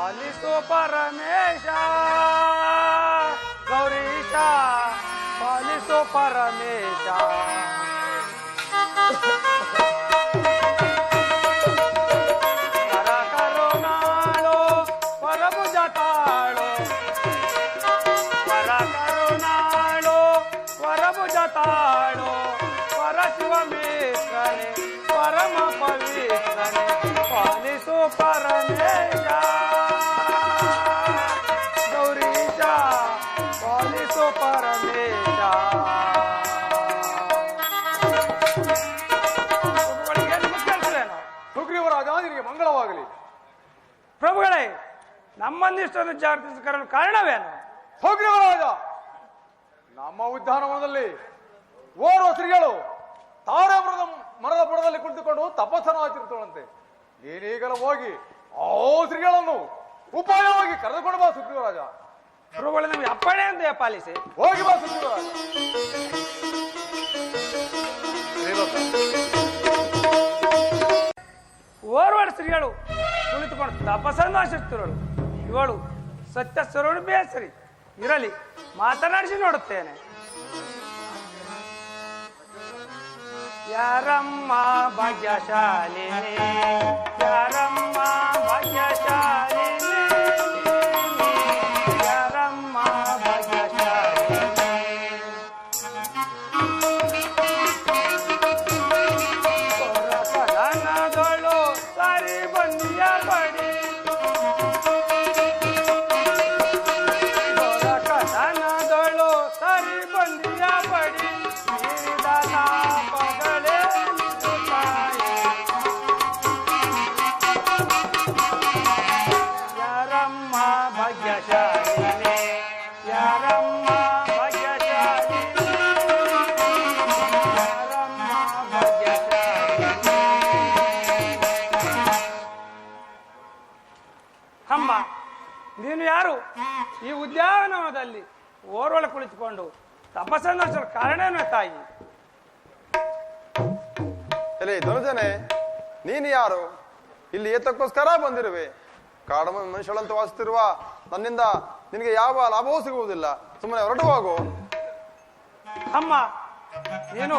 ಪಾಲಿಸೋ ಪರಮೇಶ ಗೌರೀಶ ಪಾಲಿಸೋ ಪರಮೇಶ ಕರ ಕರುಣಾಳೋ ಪರಭುಜ ತಾಳೋ ಕರ ಕರುಣಾಳೋ ಪರಭುಜ ತಾಳೋ ಪರಶಿವಮೇಶ್ವರೇ ಪರಮ ಪವಿತ್ರನೇ ಪಾಲಿಸೋ ಪರಮೇಶ ಗೌರೀಶ ಪಾಲಿಸೋ ಪರಮೇಶ. ಸುಗ್ರೀವರಾಜ ನಿನಗೆ ಮಂಗಳವಾಗಲಿ. ಪ್ರಭುಗಳೇ, ನಮ್ಮನ್ನಿಷ್ಟನ್ನು ಜಾಗೃತಿಸಿ ಕರಲು ಕಾರಣವೇನು? ಸುಗ್ರೀವರಾಜ, ನಮ್ಮ ಉದ್ಯಾನವನದಲ್ಲಿ ಓರ್ವ ಸ್ತ್ರೀಗಳು ತಾರೆ ಮರದ ಬುಡದಲ್ಲಿ ಕುಳಿತುಕೊಂಡು ತಪಸ್ಸನ್ನು ಆಚರಿಸುವಂತೆ. ನೀನೀಗಲೂ ಹೋಗಿ ಆ ಸ್ತ್ರೀಗಳನ್ನು ಉಪಾಯವಾಗಿ ಕರೆದುಕೊಂಡು ಬಾ ಸುಗ್ರೀವರಾಜ. ಪ್ರಭುಗಳೇ, ನಮಗೆ ಅಪ್ಪಣೆ ಅಂತ ಪಾಲಿಸಿ ಹೋಗಿ ಬಾ ಸುಗ್ರೀವರಾಜ. ಓರ್ವ ಸ್ತ್ರೀಗಳು ಕುಳಿತುಕೊಂಡು ತಪಸ್ಸನ್ನು ಆಚರಿಸುತ್ತಿರೋಳು. ಇವಳು ಸತ್ಯ ಸ್ವರೂಪ ಬೇಸರಿ ಇರಲಿ, ಮಾತನಾಡಿಸಿ ನೋಡುತ್ತೇನೆ. ಯಾರಮ್ಮ ಭಾಗ್ಯಶಾಲಿನಿ, ಯಾರಮ್ಮ ಭಾಗ್ಯಶಾಲಿನಿ, ಯಾರಮ್ಮ ಭಾಗ್ಯಶಾಲಿನಿ. ಕೊರಕಲನದೊಳು ಸಾರಿ ಬಂದಿಯ ಪಡಿ, ಕೊರಕಲನದೊಳು ಸಾರಿ ಬಂದಿಯ ಪಡಿ, ಭಾಗ್ಯಶಾಲಿನಿ, ಯಾರಮ್ಮ ಭಾಗ್ಯಶಾಲಿನಿ, ಯಾರಮ್ಮ ಭಾಗ್ಯಶಾಲಿನಿ. ಅಮ್ಮ, ನೀನು ಯಾರು? ಈ ಉದ್ಯಾನವನದಲ್ಲಿ ಓರ್ವಳ ಕುಳಿತುಕೊಂಡು ತಪಸ್ಸನ್ನು ನಡೆಸಲು ಕಾರಣವೇ ತಾಯಿ? ಎಲೆ ಧನುಜನೆ, ನೀನು ಯಾರು? ಇಲ್ಲಿ ಏತಕ್ಕೋಸ್ಕರ ಬಂದಿರುವೆ? ಕಾಡು ಮನುಷ್ಯಳಂತ ವಾಸಿಸುತ್ತಿರುವ ನನ್ನಿಂದ ನಿನಗೆ ಯಾವ ಲಾಭವೂ ಸಿಗುವುದಿಲ್ಲ. ಸುಮ್ಮನೆ ಹೊರಟು ಹೋಗು. ಅಮ್ಮ, ನೀನು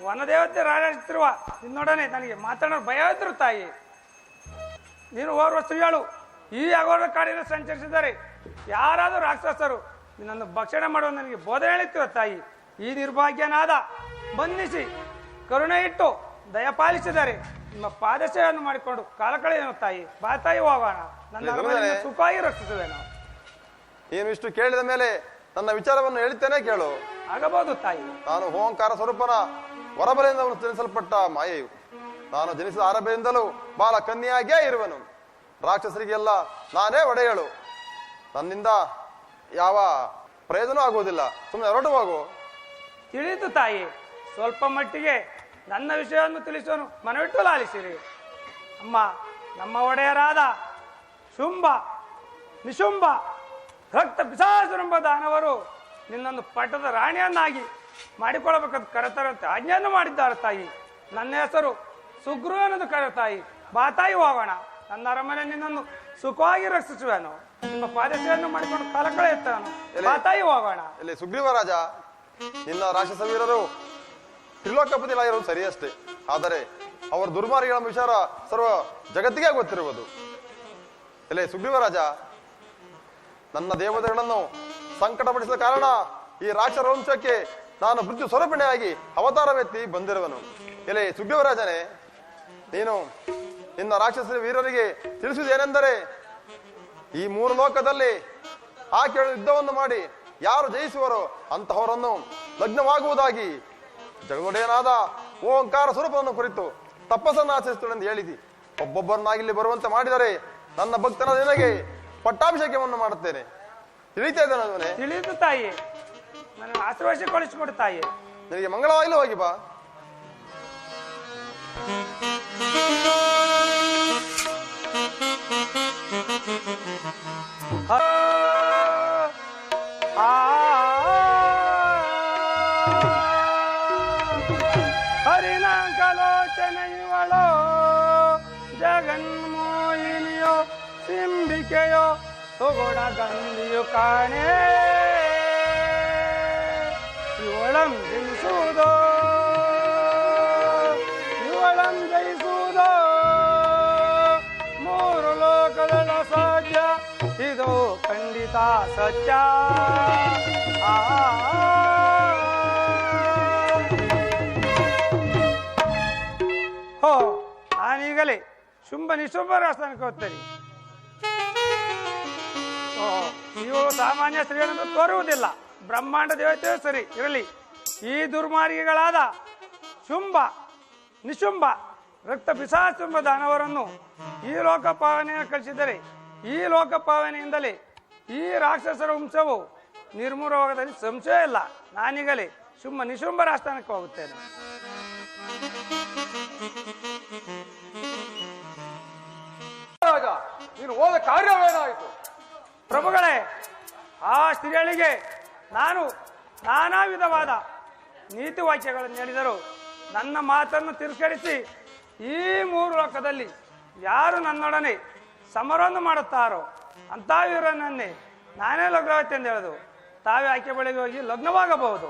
ವನದೇವತೆ ರಾಜಿಸುತ್ತಿರುವ ನಿನ್ನೊಡನೆ ನನಗೆ ಮಾತನಾಡಲು ಭಯವಿದ್ರು ತಾಯಿ. ನೀನು ಓರ್ವ ಸ್ತ್ರೀಗಳು ಈ ಅಘೋರ ಕಾಡಿನ ಸಂಚರಿಸಿದರೆ ಯಾರಾದರೂ ರಾಕ್ಷಸರು ನಿನ್ನನ್ನು ಭಕ್ಷಣೆ ಮಾಡುವ ನನಗೆ ಬೋಧನೆ ಹೇಳುತ್ತಿರುವ ತಾಯಿ. ಈ ನಿರ್ಭಾಗ್ಯನಾದ ಬಂಧಿಸಿ ಕರುಣೆ ಇಟ್ಟು ದಯಪಾಲಿಸಿದರೆ ನಿಮ್ಮ ಪಾದಸೇವೆಯನ್ನು ಮಾಡಿಕೊಂಡು ಕಾಲ ಕಳೆಯೋಣ ತಾಯಿ. ಬಾ ತಾಯಿ, ಹೋಗೋಣ. ನನ್ನ ಅರಮನೆಯನ್ನು ಸುಖವಾಗಿ ರಕ್ಷಿಸುವೆನು. ನೀನು ಇಷ್ಟು ಕೇಳಿದ ಮೇಲೆ ನನ್ನ ವಿಚಾರವನ್ನು ಹೇಳ್ತೇನೆ, ಕೇಳು. ಆಗಬಹುದು ತಾಯಿ. ನಾನು ಓಂಕಾರ ಸ್ವರೂಪನ ಹೊರಬಲೆಯಿಂದ ಜನಿಸಲ್ಪಟ್ಟ ಮಾಯೆಯು. ನಾನು ಜನಿಸಿದ ಆರಂಭದಿಂದಲೂ ಬಾಲ ಕನ್ಯಾಗಿಯೇ ಇರುವನು. ರಾಕ್ಷಸರಿಗೆಲ್ಲ ನಾನೇ ಒಡೆಯಳು. ನನ್ನಿಂದ ಯಾವ ಪ್ರಯೋಜನ ಆಗುವುದಿಲ್ಲ. ಸುಮ್ಮನೆ ಹೊರಟು ಹೋಗು. ತಿಳಿಯಿತು ತಾಯಿ. ಸ್ವಲ್ಪ ಮಟ್ಟಿಗೆ ನನ್ನ ವಿಷಯವನ್ನು ತಿಳಿಸೋನು ಮನವಿಟ್ಟು ಲಾಲಿಸಿರಿ. ಅಮ್ಮ, ನಮ್ಮ ಒಡೆಯರಾದ ಶುಂಭ ನಿಶುಂಭ ರಕ್ತ ಪಿಶಾಚರೆಂಬ ದಾನವರು ನಿನ್ನೊಂದು ಪಟ್ಟದ ರಾಣಿಯನ್ನಾಗಿ ಮಾಡಿಕೊಳ್ಳಬೇಕಂತ ಕರೆತರಂತೆ ಆಜ್ಞೆಯನ್ನು ಮಾಡಿದ್ದಾರೆ ತಾಯಿ. ನನ್ನ ಹೆಸರು ಸುಗ್ರು ಅನ್ನೋದು ಕರೆ ತಾಯಿ. ಬಾ ತಾಯಿ, ಹೋಗೋಣ. ನನ್ನ ಅರಮನೆ ನಿನ್ನನ್ನು ಸುಖವಾಗಿ ರಕ್ಷಿಸುವೆನು. ನಿಮ್ಮ ಪಾದಸೇವೆಯನ್ನು ಮಾಡಿಕೊಂಡು ಕಾಲ ಕಳೆಯುತ್ತಾನು. ಬಾ ತಾಯಿ, ಹೋಗೋಣ. ಇಲ್ಲಿ ಸುಗ್ರೀವರಾಜ, ನಿನ್ನ ರಾಕ್ಷಸ ವೀರರು ತ್ರಿಲೋಕಪತಿಗಳಾಗಿರುವುದು ಸರಿಯಷ್ಟೇ. ಆದರೆ ಅವರ ದುರ್ಮಾರ್ಗಗಳ ವಿಚಾರ ಸರ್ವ ಜಗತ್ತಿಗೆ ಗೊತ್ತಿರುವುದು. ಎಲೆ ಸುಗ್ರೀವರಾಜ, ನನ್ನ ದೇವತೆಗಳನ್ನು ಸಂಕಟಪಡಿಸಿದ ಕಾರಣ ಈ ರಾಕ್ಷಸ ವಂಶಕ್ಕೆ ನಾನು ಮೃತ್ಯು ಸ್ವರೂಪಿಣಿಯಾಗಿ ಅವತಾರವೆತ್ತಿ ಬಂದಿರುವನು. ಎಲೆ ಸುಗ್ರೀವರಾಜನೇ, ನೀನು ನಿನ್ನ ರಾಕ್ಷಸ ವೀರರಿಗೆ ತಿಳಿಸುವುದೇನೆಂದರೆ, ಈ ಮೂರು ಲೋಕದಲ್ಲಿ ಆಕೆ ಯುದ್ಧವನ್ನು ಮಾಡಿ ಯಾರು ಜಯಿಸುವರೋ ಅಂತಹವರನ್ನು ಲಗ್ನವಾಗುವುದಾಗಿ ಜಗದೊಡೆಯನಾದ ಓಂಕಾರ ಸ್ವರೂಪವನ್ನು ಕುರಿತು ತಪಸ್ಸನ್ನು ಆಚರಿಸುತ್ತೇನೆಂದು ಹೇಳಿದಿ. ಒಬ್ಬೊಬ್ಬರನ್ನಾಗಿಲ್ಲಿ ಬರುವಂತೆ ಮಾಡಿದರೆ ನನ್ನ ಭಕ್ತನ ನಿನಗೆ ಪಟ್ಟಾಭಿಷೇಕವನ್ನು ಮಾಡುತ್ತೇನೆ. ತಿಳಿತಾ ಇದ್ದೇನೆ? ತಿಳಿದು ತಾಯಿ, ನನ್ನ ಆಶೀರ್ವದಿಸಿಕೊಡು ತಾಯಿ. ನಿನಗೆ ಮಂಗಳವಾಗಲಿ. ಹೋಗಿ ಬಾ. ಹರಿನಾಂಕಲೋಚನೆಯುವಳೋ ಜಗನ್ಮೋಹಿನಿಯೋ ಸಿಂಬಿಕೆಯೋ ತೊಗೊಡ ಗಂಧಿಯು ಕಾಣೆ ಇವಳಂ ಜಯಿಸುವುದೋ ಇವಳಂ ಜಯಿಸುವುದೋ ಮೂರು ಲೋಕಗಳ ಸಾಧ್ಯ ಇದು ಖಂಡಿತ ಸತ್ಯ ಹೋ ನಾನೀಗಲೇ ಶುಂಭ ನಿಶುಂಭರ ಸ್ಥಾನಕ್ಕೆ ಹೋಗ್ತೇನೆ. ಇವರು ಸಾಮಾನ್ಯ ಸ್ತ್ರೀಗಳನ್ನು ತೋರುವುದಿಲ್ಲ, ಬ್ರಹ್ಮಾಂಡ ದೇವತೆಯೂ ಸರಿ ಇರಲಿ. ಈ ದುರ್ಮಾರ್ಗಿಗಳಾದ ಶುಂಭ ನಿಶುಂಭ ರಕ್ತ ಪಿಶಾಚುಂಭ ದಾನವರನ್ನು ಈ ಲೋಕಪಾವನೆಯನ್ನು ಕಳಿಸಿದರೆ ಈ ಲೋಕಪಾವನೆಯಿಂದಲೇ ಈ ರಾಕ್ಷಸರ ವಂಶವು ನಿರ್ಮೂಲವಾಗದಲ್ಲಿ ಸಂಶಯ ಇಲ್ಲ. ನಾನೀಗಲೇ ಶುಂಭ ನಿಶುಂಭರ ಸ್ಥಾನಕ್ಕೆ ಹೋಗುತ್ತೇನೆ. ನೀನು ಹೋದ ಕಾರ್ಯವೇನಾಯಿತು? ಪ್ರಭುಗಳೇ, ಆ ಸ್ತ್ರೀಗಳಿಗೆ ನಾನು ನಾನಾ ವಿಧವಾದ ನೀತಿ ವಾಕ್ಯಗಳನ್ನು ಹೇಳಿದರು. ನನ್ನ ಮಾತನ್ನು ತಿರಸ್ಕರಿಸಿ ಈ ಮೂರು ಲೋಕದಲ್ಲಿ ಯಾರು ನನ್ನೊಡನೆ ಸಮರವನ್ನು ಮಾಡುತ್ತಾರೋ ಅಂತ ವೀರನನ್ನೇ ನಾನೇ ಲಗ್ನವತಿ ಎಂದು ಹೇಳುದು. ತಾವೇ ಆಕೆ ಬಳಿಗೆ ಹೋಗಿ ಲಗ್ನವಾಗಬಹುದು.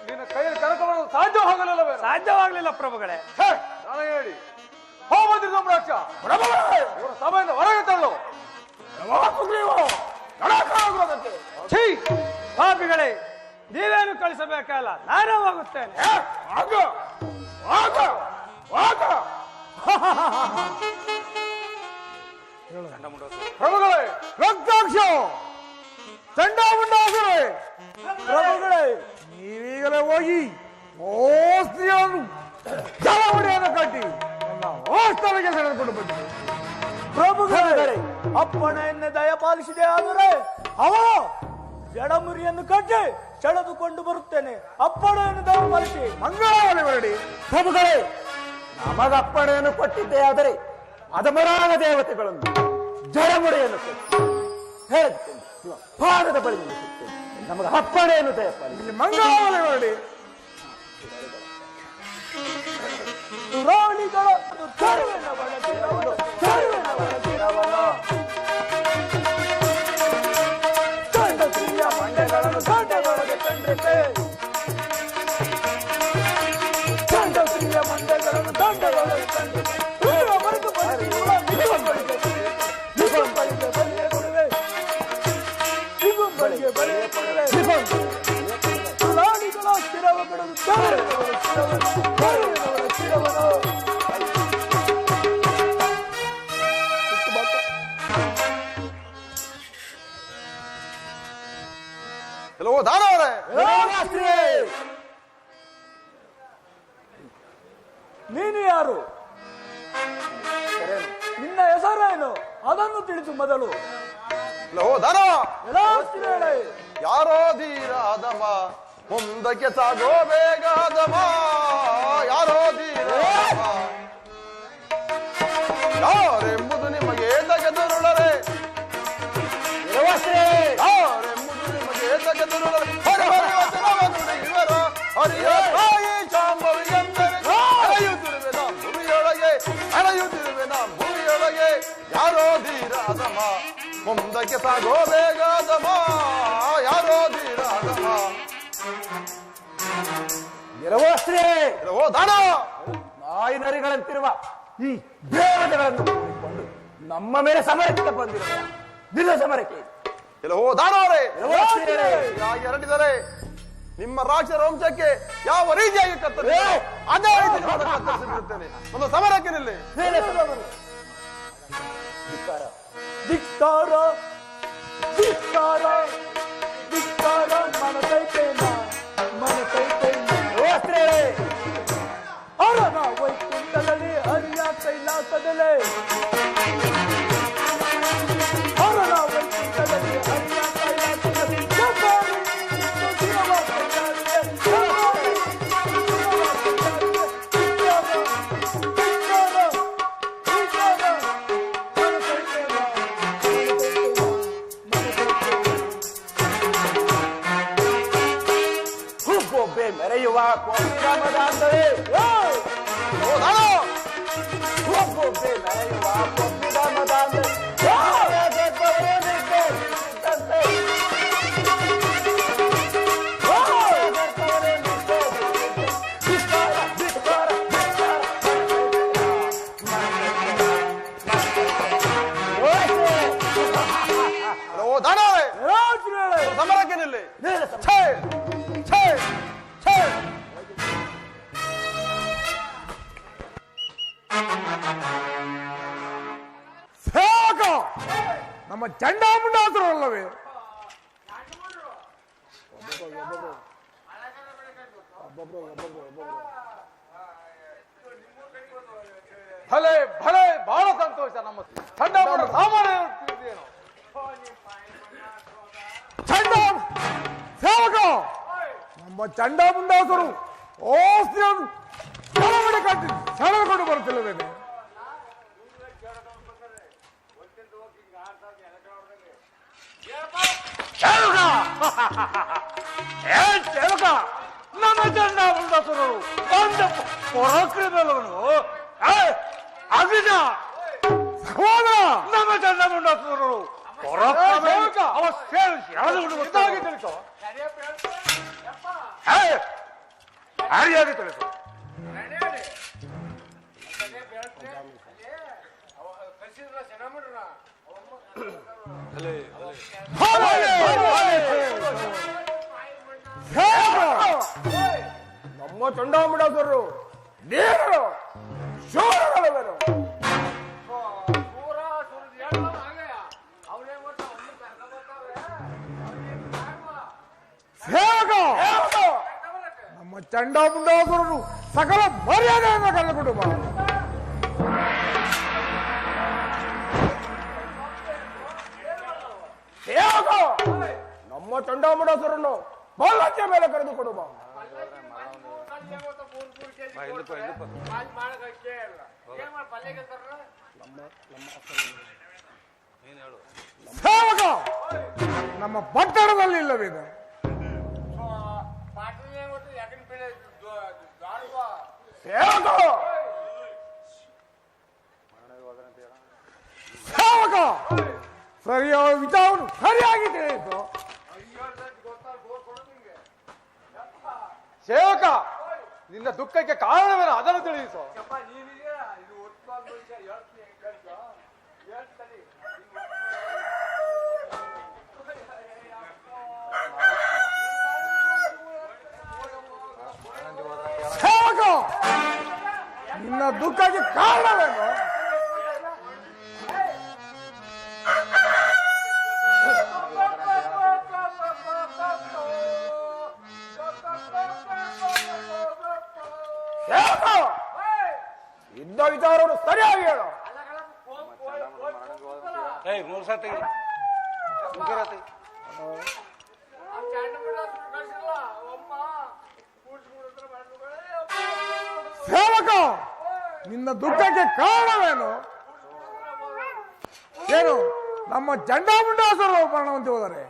ನಿನ್ನ ಕೈಯಲ್ಲಿ ಕನಕವನ್ನು ಸಾಧ್ಯವಾಗಲಿಲ್ಲವೇ? ಸಾಧ್ಯವಾಗಲಿಲ್ಲ ಪ್ರಭುಗಳೇ. ನಾನು ಹೇಳಿ ಹೋಗಿ ರಾಕ್ಷ ಸಭೆಯಿಂದ ಹೊರಗೆ ತಳ್ಳು. ಪಾಪಿಗಳೇ, ನೀವೇನು ಕಳಿಸಬೇಕಲ್ಲ, ನಾನೇ ಹೋಗುತ್ತೇನೆ. ಪ್ರಭುಗಳೇ, ರಕ್ತಾಕ್ಷ ಚಂಡಾಮುಂಡಾಸುರೇ, ಪ್ರಭುಗಳೇ, ನೀವೀಗಲೇ ಹೋಗಿ ಓ ಸ್ತ್ರೀಯನ್ನು ಜಲಮುಡಿಯನ್ನು ಕಟ್ಟಿ ನನ್ನ ವಾಸ್ತವಕ್ಕೆ ಸೆಳೆದುಕೊಂಡು ಬಂದಿದೆ. ಪ್ರಭುಗಳೇ, ಅಪ್ಪಣೆಯನ್ನು ದಯಪಾಲಿಸಿದೆ. ಆದರೆ ಅವ ಜಡಮುರಿಯನ್ನು ಕಟ್ಟಿ ಸೆಳೆದುಕೊಂಡು ಬರುತ್ತೇನೆ. ಅಪ್ಪಣೆಯನ್ನು ದಯಪಾಲಿಸಿ. ಮಂಗಳವಾರ ಹೊರಡಿ. ಪ್ರಭುಗಳೇ, ನಮಗ ಅಪ್ಪಣೆಯನ್ನು ಕೊಟ್ಟಿದ್ದೇ ಆದರೆ ಅದಮರಾದ ದೇವತೆಗಳನ್ನು ಜಡಮುಡಿಯನ್ನು ಕೊಟ್ಟು ಹೇಳುತ್ತೇನೆ, ಪಾದದ ಬಳಿ ನಿಲ್ಲಿಸುತ್ತೇನೆ. ನಮಗ ಅಪ್ಪಣೆಯನ್ನು ದಯಪಾಲಿಸಿ. ಮಂಗಳವಾರ ಹೊರಡಿ. ಸುರಾಣಿಗಳ ಕರುವಿನ ಬಳಸಿರವನು, ಕರುವಿನ ಬಳಸಿರವನು. ಗಂಡ ಸ್ತ್ರೀಯ ಮಂಡೆಗಳನ್ನು ಗಂಡಗಳಿಗೆ ಕಂಡಿತೆ. ಗಂಡ ಸ್ತ್ರೀಯ ಮಂಡೆಗಳನ್ನು ಗಂಡಗಳಿಗೆ ಕಂಡಿತೆ. ಮರೆತು ಬಳಿಸುವ ನಿಗುಂಬಳಿಗೆ ಬಲಿಯ ಕೊಡುವೆ. ನಿಗುಂಬಳಿಗೆ ಬಲಿಯ ಕೊಡುವೆ. ಸುರಾಣಿಗಳ ಸ್ಥಿರವ ಬಿಡಲು ಕರುವಿನವರ ಸ್ಥಿರವನು, ಕರುವಿನವರ ಸ್ಥಿರವನು. ಕೆಲವು ದಾನವರೇ, ನೀನು ಯಾರು? ನಿನ್ನ ಹೆಸರೇನು? ಅದನ್ನು ತಿಳಿಸು ಮೊದಲು. ಕೆಲವು ದಾನವ, ಯಾರೋ ಯಾರೋ ಧೀರಾದಮ ಮುಂದಕ್ಕೆ ಸಾಗೋ ಬೇಗಾದಮ, ಯಾರೋ ಧೀರಾದಮ ಯಾರೆಂಬುದು ನಿಮಗೆ ತೆಗೆದುರುಳರೆ, ಯಾರೆಂಬುದು ನಿಮಗೆ ತೆಗೆದುರುಳರೆ. ಹರಿಯ ತಾಯಿ ಶಾಂಭವಿಯೆಂದರೆ ಅಳೆಯುತ್ತಿರುವೆ ನಾ ಭೂಮಿಯೊಳಗೆ, ಅಳೆಯುತ್ತಿರುವೆ ನಾ ಭೂಮಿಯೊಳಗೆ. ಯಾರೋ ಧೀರಾದಮ ಮುಂದಕ್ಕೆ ಸಾಗೋ ಬೇಗಾದಮ, ಯಾರೋ ಧೀರಾದಮ. ಕೆಲವು ದಾನವ, ನಾಯಿ ನರಿಗಳಂತಿರುವ ಈ ದೇವತೆಗಳನ್ನು ಕೂಡಿಕೊಂಡು ನಮ್ಮ ಮೇಲೆ ಸಮರಕ್ಕೆ ಬಂದಿರುವ ನಿನ್ನ ಸಮರಕ್ಕೆ. ಕೆಲವು ದಾನವರೇ, ಕೆಲವು ಹೀಗಾಗಿ ಹರಡಿದರೆ ನಿಮ್ಮ ರಾಕ್ಷಸ ವಂಶಕ್ಕೆ ಯಾವ ರೀತಿಯಾಗಿ ಕತ್ತರಿಸಿ ಅದೇ ರೀತಿ ಕತ್ತರಿಸಿ ಬಿಡುತ್ತೇನೆ. ಒಂದು ಸಮರಕ್ಕೆ ನಿಲ್ಲಿ. ಧಿಕ್ಕಾರ ಧಿಕ್ಕಾರ ಧಿಕ್ಕಾರ ಧಿಕ್ಕಾರ. ಮನಸೈತೇನ ಮನಸೈತೇನ ಅರನ ವೈಕುಂಠದಲ್ಲಿ ಹರಿಯ ಕೈಲಾಸದಲ್ಲೇ, ಅರನ ವೈಕುಂಠದಲ್ಲಿ ಹರಿಯ ಕೈಲಾಸದಲ್ಲಿ ಮೆರೆಯುವ ಕೋಮಿ ರಾಮದಾಸರೇ, ಓ ದಾನವ, ಹುಬ್ಬು ಸಮರಕ್ಕೆ ನಿಲ್ಲಿ. ಛೇ ಛೇ ಛೇ. ಸೇವಕ ನಮ್ಮ ಚಂಡಾಮುಂಡಾಸುರಲ್ಲವೇ? ಭಲೆ ಭಲೆ ಬಹಳ ಸಂತೋಷ. ನಮ್ಮ ಚಂಡಾಮುಂಡ ಸಾಮಾನ್ಯ ಸೇವಕ ನಮ್ಮ ಚಂಡಾಮುಂಡಾಸುರು ಆಸ್ತಿಯನ್ನು ಕೆಳಗಡೆ ಕಟ್ಟಿ ಸೆಳೆದುಕೊಂಡು ಬರುತ್ತಿಲ್ಲವೇನೆ? ಸೇವಕ ನಮ್ಮ ಚಂಡಾಮುಂಡಾಸುರರು ಒಂದು ಪರಾಕ್ರಮವನ್ನು ಅಗ್ನಿಜ ಸಹೋದರ ನಮ್ಮ ಚಂಡಾಮುಂಡಾಸುರರು ಹರಿಯಾಗಿ ತಿಳಿಸು. ನಮ್ಮ ಚಂಡಾಮುಂಡಾಸುರರು ನೀರು ಶೂರಗಳವರು. ಸೇವಕ ನಮ್ಮ ಚಂಡಾಮುಂಡಾಸುರರು ಸಕಲ ಮರ್ಯಾದೆಯನ್ನು ಕಳೆದುಕೊಂಡು ಬಾ. ಸೇವಕ ನಮ್ಮ ಚಂಡಾಮುಂಡಾಸುರನ್ನು ಪಲ್ಲಕ್ಕಿಯ ಮೇಲೆ ಕರೆದುಕೊಂಡು ಬಾ. ಸೇವಕ ನಮ್ಮ ಪಟ್ಟಣದಲ್ಲಿ ಇಲ್ಲವಿದೆ. ಸೇವಕ ಸರಿಯಾದ ವಿಚಾರವನ್ನು ಸರಿಯಾಗಿ ತಿಳಿಯಿತು. ಸೇವಕ ನಿನ್ನ ದುಃಖಕ್ಕೆ ಕಾರಣವೇನು ಅದನ್ನು ತಿಳಿಸು. ಸೇವಕ ನಿನ್ನ ದುಃಖಕ್ಕೆ ಕಾರಣವೇನು? ಸೇವಕ ಇದ್ದ ವಿಚಾರವನ್ನು ಸರಿಯಾಗಿ ಹೇಳು. ಸೇವಕ ನಿನ್ನ ದುಃಖಕ್ಕೆ ಕಾರಣವೇನು? ಏನು ನಮ್ಮ ಚಂಡಾಮುಂಡಾಸುರರು ಪ್ರಾಣವಂತೆ ಹೋದರೆ?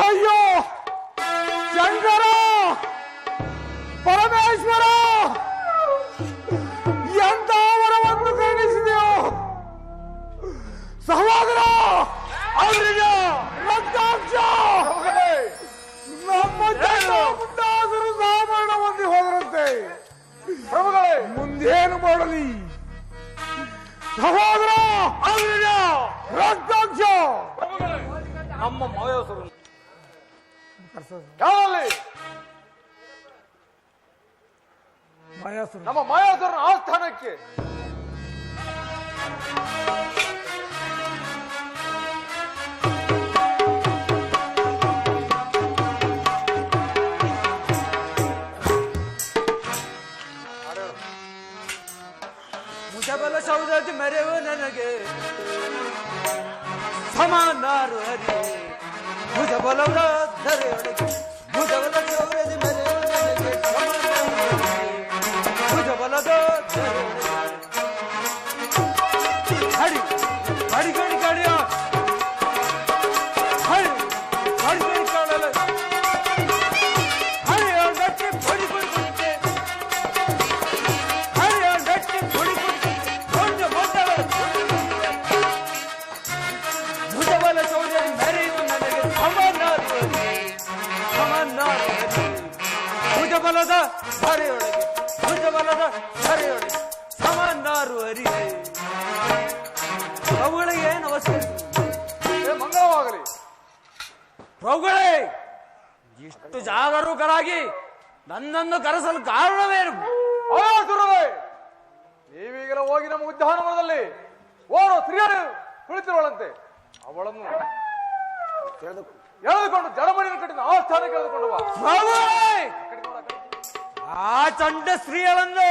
ಅಯ್ಯೋ ಶಂಕರ ಪರಮೇಶ್ವರ, ಎಂತ ವರವನ್ನು ಕರುಣಿಸಿದೆಯೋ ಸಹೋದರ. ರಕ್ತಾಂಶ ನಮ್ಮ ಚಂಡಾಮುಂಡಾಸುರು ಸಾಮರಣ ಹೊಂದಿ ಹೋದರಂತೆ. ಪ್ರಭುಗಳೇ ಮುಂದೇನು ಮಾಡಲಿ ಸಹೋದರ? ರಕ್ತಾಂಶ ನಮ್ಮ ಮಾಯಾಸುರ ನಮ್ಮ ಮಾಯಾಸುರನ ಆಸ್ಥಾನಕ್ಕೆ ಮುಜಬಲ ಸೌದತಿ ಮೆರೆವ ನನಗೆ ಸಮಾನಾರು ಹರಿ ಭುಜಬಲ ಧರೆ ಭುಜಬಲ ಸೌರದಿ ಮೆರೆವ ನನಗೆ ಭುಜಬಲದ ಹಡಿ ಹಡಿ ಗಡಿ ಗಡಿಯ ಹಡಿ ಹಡಿ ಗಡಿ ಕಾಣಲ ಹಡಿ ಗಟ್ಟಿ ಹೊಡಿ ಹೊಡಿ ಹಡಿ ಗಟ್ಟಿ ಹೊಡಿ ಹೊಡಿ ಧರೆಯೊಳಗೆ ಭುಜಬಲದ ಧರೆಯೊಳಗೆ ಸಮನಾರು ಅರಿವೆ ಪ್ರಭುಗಳಿಗೆ ನಮಸ್ಕರಿಸಿ ಮಂಗಳವಾಗಲಿ. ಪ್ರಭುಗಳೇ, ಇಷ್ಟು ಜಾಗರೂಕರಾಗಿ ನನ್ನನ್ನು ಕರೆಸಲು ಕಾರಣವೇನು? ಆಯಾಸುರರೇ, ನೀವೀಗಲೇ ಹೋಗಿ ನಮ್ಮ ಉದ್ಯಾನವನದಲ್ಲಿ ಓರ್ವ ಸ್ತ್ರೀಯರು ಕುಳಿತಿರುವಳಂತೆ. ಅವಳನ್ನು ಎಳೆದುಕೊಂಡು ಜಡಮಡಿನ ಕಟ್ಟಿನ ಆ ಸ್ಥಾನಕ್ಕೆ ಎಳೆದುಕೊಂಡು ಬಾ. ಪ್ರಭುಗಳೇ, ಆ ಚಂಡ ಸ್ತ್ರೀಗಳನ್ನು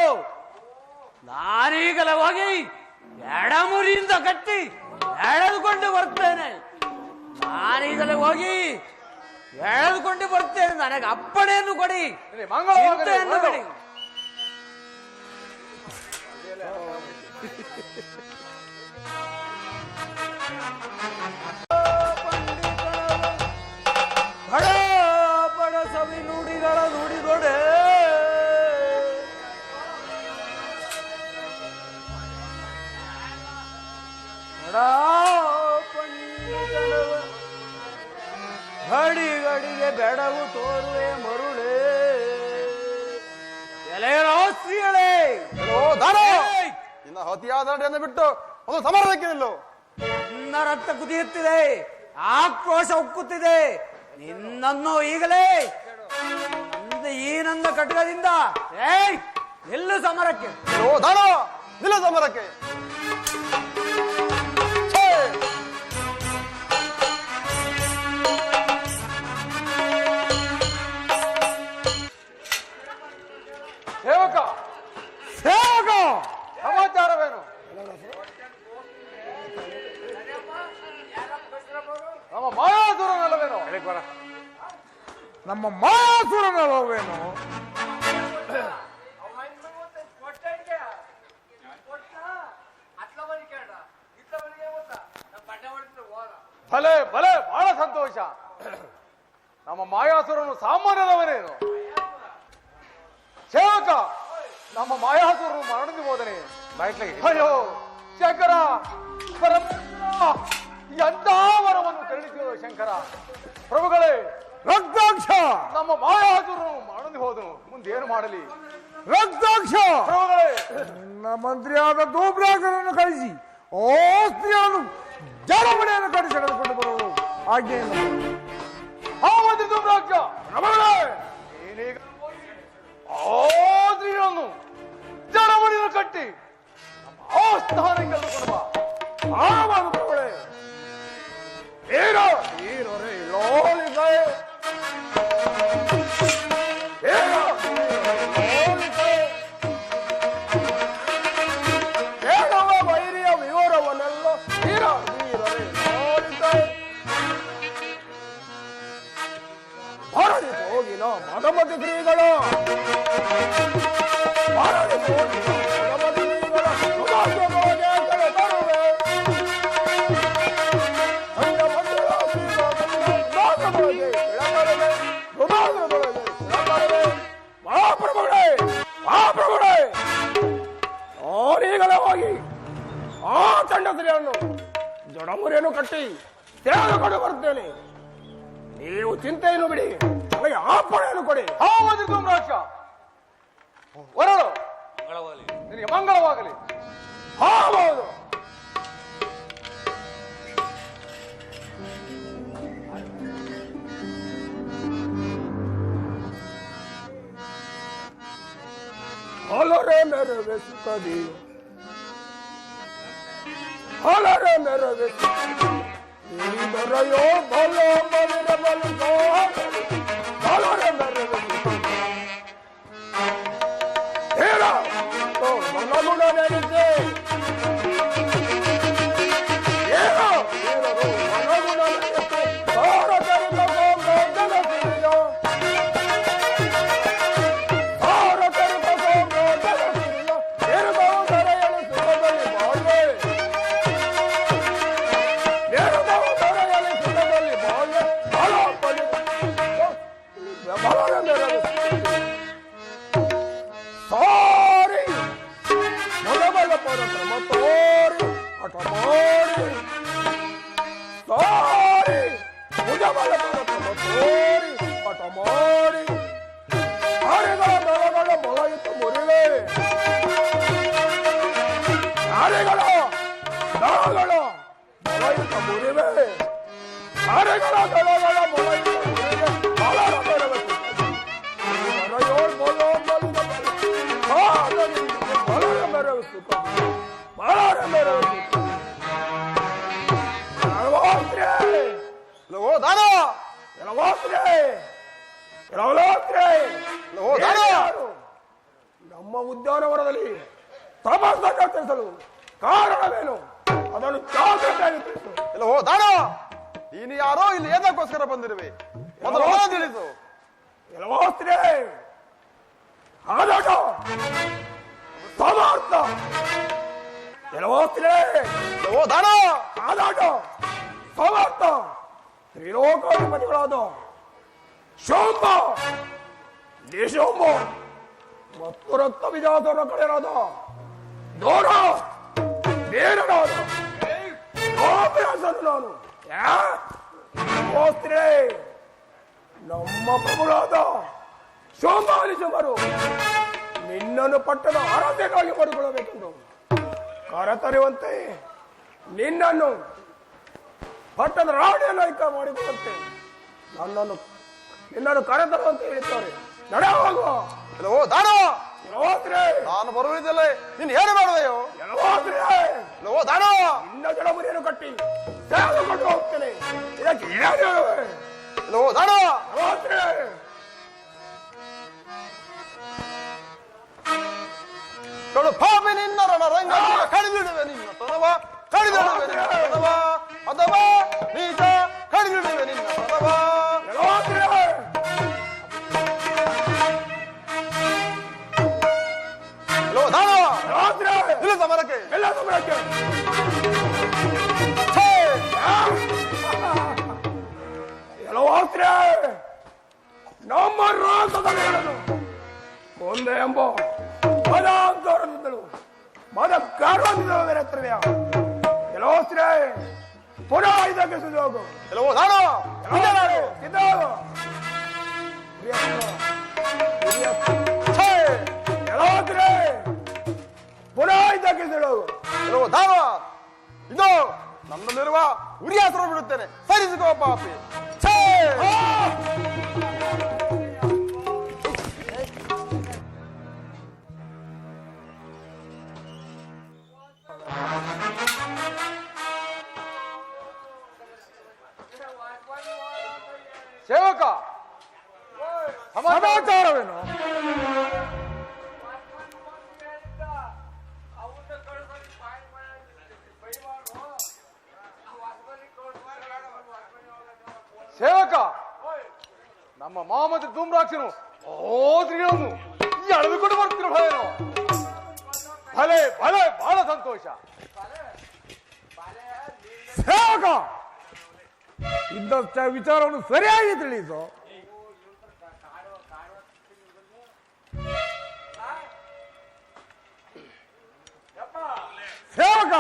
ನಾನೀಗಲೇ ಹೋಗಿ ಎಡಮುರಿಯಿಂದ ಕಟ್ಟಿ ಎಳೆದುಕೊಂಡು ಬರ್ತೇನೆ. ನಾನೀಗಲೇ ಹೋಗಿ ಎಳೆದುಕೊಂಡು ಬರ್ತೇನೆ. ನನಗೆ ಅಪ್ಪಣೆಯನ್ನು ಕೊಡಿ, ಚಿಂತೆಯನ್ನು ಕೊಡಿ. ಬಡ ಬಡ ಸವಿ ನುಡಿಗಳ ನುಡಿದೊಡೆ ಗಡಿ ಗಡಿಗೆ ಬೆಡವು ತೋರುವೆ ಮರುಳೆ ಎಲೆಯೋ ಸ್ತ್ರೀಯಳೇ, ಇನ್ನ ಅತಿಯಾದ ಬಿಟ್ಟು ಒಂದು ಸಮರಕ್ಕೆ ನಿಲ್ಲು. ನಿನ್ನ ರಕ್ತ ಕುದಿಯುತ್ತಿದೆ, ಆಕ್ರೋಶ ಉಕ್ಕುತ್ತಿದೆ. ನಿನ್ನನ್ನು ಈಗಲೇ ಈ ನನ್ನ ಕಟಕದಿಂದ ನಿಲ್ಲು ಸಮರಕ್ಕೆ. ನಿಲ್ಲು ಸಮರಕ್ಕೆ. ಸೇವಕ ಸೇವಕ ಸಮಾಚಾರವೇನು? ನಮ್ಮ ಮಾಯಾಸುರನಲ್ಲವೇನು? ನಮ್ಮ ಮಾಯಾಸುರನಲ್ಲವೇನು? ಭಲೆ ಭಲೆ, ಬಹಳ ಸಂತೋಷ. ನಮ್ಮ ಮಾಯಾಸುರನು ಸಾಮಾನ್ಯದವನೇನು? ಸೇವಕ, ನಮ್ಮ ಮಾಯಾಸುರನು ಮರಣದಿ ಹೋದನೆ. ಅಯ್ಯೋ ಶಂಕರ, ಎಂತ ವರವನ್ನು ಕರುಣಿಸಿದ ಶಂಕರ. ಪ್ರಭುಗಳೇ, ರಕ್ತಾಕ್ಷ ನಮ್ಮ ಮಾಯಾಸುರನು ಮರಣದಿ ಹೋದನು. ಮುಂದೇನು ಮಾಡಲಿ? ರಕ್ತಾಕ್ಷ ಪ್ರಭುಗಳೇ, ನಿನ್ನ ಮಂತ್ರಿಯಾದ ದೂಬ್ರಾಕರನ್ನು ಕಳಿಸಿ ಓ ಸ್ತ್ರೀಯನ್ನು ಜಡಮಣಿಯನ್ನು ಕಡಿಸಿ ಎಳೆದುಕೊಂಡು ಬರುವುದು ಆಜ್ಞೆಯನ್ನು. ಆ ಮಂತ್ರಿ ದುಮ್ರಾಕ್ಷ, ನೀನೀಗ ಆ ಸ್ತ್ರೀಯನ್ನು ಜಡಮಣಿಯನ್ನು ಕಟ್ಟಿ ಆ ಸ್ಥಾನಕ್ಕೆ ಎಳೆದುಕೊಂಡು ಬಾ. ಆವಾಗ ಪ್ರಭುಗಳೇ, ಏನು ಈರೊರೆ ಲೋಲಿಸೆ ಏನು ಲೋಲಿಸೆ ಹೇಳುವ ವೈರಿಯ ವಿವರವನ್ನೆಲ್ಲ ಈರೊರೆ ಲೋಲಿಸೆ ಭರಣಿ ಹೋಗಿನ ಮದಮತಿ ಶ್ರೀಗಳು ಭರಣಿ ಹೋಗಿನ ಮದಮತಿ ಶ್ರೀಗಳ ಸುಭಾಷಿತವಾಗಿ ತರುವೆ ಮಹಾಪ್ರಭುಗಳೇ, ಮಹಾಪ್ರಭುಗಳೇ, ಅವರೀಗಲೇ ಹೋಗಿ ಆ ಚಂಡಸ್ತ್ರೀಯನ್ನು ಜಡಮುರಿಯನ್ನು ಕಟ್ಟಿ ತೆಗೆದುಕೊಂಡು ಬರ್ತೇನೆ. ನೀವು ಚಿಂತೆಯನ್ನು ಬಿಡಿ, ನನಗೆ ಆಪಣೆಯನ್ನು ಕೊಡಿ. ಆ ಮಂತ್ರಿ ದುಮ್ರಾಕ್ಷ, ಹೊರಡು. ನಿನಗೆ ಮಂಗಳವಾಗಲಿ. ಹೌದು. ಹಲರೆ ಮೆರವೆ ಸುಖದಿ, ಹಲರೆ ಮೆರವೆ ಸುಖದಿ ದೊರೆಯೋ ಬಲ ಬಲಿರ ಬಲು ಹಲರೆ ಮೆರವೆ ಸುಖದಿ ಹೇಳ ಮನಗುಣ ನೆನೆದೆ ಏನೋ ಹೇಳರು ಮನಗುಣ ನೆನೆದೆ ಭಾರತದ ಗೋಮೋದನ ಸಿರಿಯೋ ಭಾರತದ ಗೋಮೋದನ ಸಿರಿಯೋ ಎರಡವು ದೊರೆಯಲು ಸುಖದಲ್ಲಿ ಬಾಳ್ವೆ ಎರಡವು ದೊರೆಯಲು ಸುಖದಲ್ಲಿ ಬಾಳ್ವೆ ಬಲ ಬಲಿ ಬಲನ ಮೆರವೆ ಸಾರಿ ಮೊದಲ ಪರಕ್ರಮ ತೋರಿ ಹಠ ಮಾಡಿ ಸಾರಿ ಭುಜಬಲ ಪರಕ್ರಮ ತೋರಿ ಹಠ ಮಾಡಿ ಹರಿಗಳ ದಳಗಳ ಮೊಲಯುತ ಮುರಿವೆ ನಾರೆಗಳು ದಳಗಳು ಮೊಲಯುತ ಮುರಿವೆ ನಾರೆಗಳ ದಳಗಳ ಮೊಲಯುತ ಮುರಿವೆ ಬಾಲರ ಮೇರಬೇಕು ಮರೆಯೋಳ್ ಮೊಲೋ ಮೊಲದ ಬಾಲರ ಮೇರಬೇಕು ಬಾಲರ ಮೇರಬೇಕು ಓ ದಾನ ನಮ್ಮ ಉದ್ಯಾನವನದಲ್ಲಿ ತಪಾಸಣೆ ತಿಳಿಸಲು ಕಾರಣವೇನು ಅದನ್ನು ಜಾಗ್ರತೆಯಾಗಿ ತಿಳಿಸು. ಇಲ್ಲ ಓ ದಾನ ನೀನು ಯಾರೋ ಇಲ್ಲಿ ಏನಕ್ಕೋಸ್ಕರ ಬಂದಿರುವೆ ಮೊದಲು ಅವನ ತಿಳಿಸು. ಎಲ್ಲವೋಸ್ತ್ರೀ ಆದಾಟ ಸಮರ್ಥ ಎಲ್ಲವೋಸ್ತ್ರೀ ಓ ದಾನ ಆದಾಟ ಸಮರ್ಥ ತ್ರಿಲೋಕಾಧಿಪತಿಗಳಾದ ಶೋಂಬ ನಿಶೋಂಬ ಮತ್ತು ರಕ್ತ ವಿಜಾತನ ಕಡೆಯರಾದ ದೋರ ನೇರನಾದ ಗೋಪಿಯಾಸನು ನಾನು ಮೋಸ್ತ್ರೀ ನಮ್ಮ ಪ್ರಭುಗಳಾದ ಶೋಂಬ ನಿಶೋಂಬರು ನಿನ್ನನ್ನು ಪಟ್ಟದ ಆರಾಧನೆಗಾಗಿ ಮಾಡಿಕೊಳ್ಳಬೇಕೆಂದು ಕರೆತರುವಂತೆ ನಿನ್ನನ್ನು ಪಟ್ಟದ ರಾಣಿಯನ್ನು ಆಯ್ಕೆ ಮಾಡಿಕೊಳ್ಳುತ್ತೆ ನಿನ್ನನ್ನು ಕರೆತರುವಂತೆ ಹೇಳಿದ್ದಾರೆ ನಡೆಯುವಾಗ ಇಲ್ಲ ಓ ದಾನ ಎಲ್ಲವೋಸ್ತ್ರೀ ನಾನು ಬರುವುದಿಲ್ಲ ನೀನು ಏನು ಮಾಡುವೆಯೋ ಎಲ್ಲವೋಸ್ತ್ರೀ ಇಲ್ಲ ಓ ದಾನ ನಿನ್ನ ಜಡಮುರಿಯನ್ನು ಕಟ್ಟಿ ತೆಗೆದುಕೊಂಡು ಹೋಗ್ತೇನೆ ಇದಕ್ಕೆ ಏನು ಹೇಳುವೆ ಇಲ್ಲ ಓ ದಾನ ಎಲ್ಲವೋಸ್ತ್ರೀ ಕಡು ಪಾಪಿ ನಿನ್ನ ರಣರಂಗ ಕಡಿದಿಡುವೆ ನಿನ್ನ ತನವ ಕಡಿದಿಡುವೆ ನಿನ್ನ ತನವ ಅಥವಾ ನೀಚ ಕಡಿದಿಡುವೆ ನಿನ್ನ ತನವ ಎಲ್ಲವೋಸ್ತ್ರೀ ಇಲ್ಲ ಓ ದಾನ ಎಲ್ಲವೋಸ್ತ್ರೀ ಇಲ್ಲ ಸಮರಕ್ಕೆ ಎಲ್ಲ ಸಮರಕ್ಕೆ ಛೇ! ಎಲ್ಲವೋಸ್ತ್ರೀ ನಮ್ಮ ರಾಜ್ಯದಲ್ಲಿ ಹೇಳಲು ಒಂದೇ ಎಂಬ ಮದಾಂತರದಿಂದಲೂ ಮದ ಗರ್ವದಿಂದಲೂ ಬೇರೆತ್ತರವೆಯ ಎಲ್ಲವೋಸ್ತ್ರೀ ಪುನಃ ಇದಕ್ಕೆ ಸುಯೋಗು ಇಲ್ಲ ಓ ದಾನ ಸಿದ್ಧಾಗು ಛೇ! ಎಲ್ಲವೋಸ್ತ್ರೀ ಪುನಃ ಇದಕ್ಕೆ ಸುಯೋಗು ಇಲ್ಲ ಓ ದಾನ ಇದು ನನ್ನಲ್ಲಿರುವ ಉರಿಯಾಸರ ಬಿಡುತ್ತೇನೆ ಸರಿಸಿಕೋ ಪಾಪಿ ಛೇ! ಸೇವಕ ಸಮಾಚಾರವೇನು ಸೇವಕ ನಮ್ಮ ಮಾಮದ ಧೂಮ್ರಾಕ್ಷನು ಓದ್ರಿಗಳನ್ನು ಈ ಅಳೆದುಕೊಂಡು ಬರ್ತಿರೋ ಭಯನು ಭಲೆ ಭಲೆ ಬಹಳ ಸಂತೋಷ. ಸೇವಕ ಇದ್ದ ವಿಚಾರವನ್ನು ಸರಿಯಾಗಿ ತಿಳಿಸು. ಸೇವಕ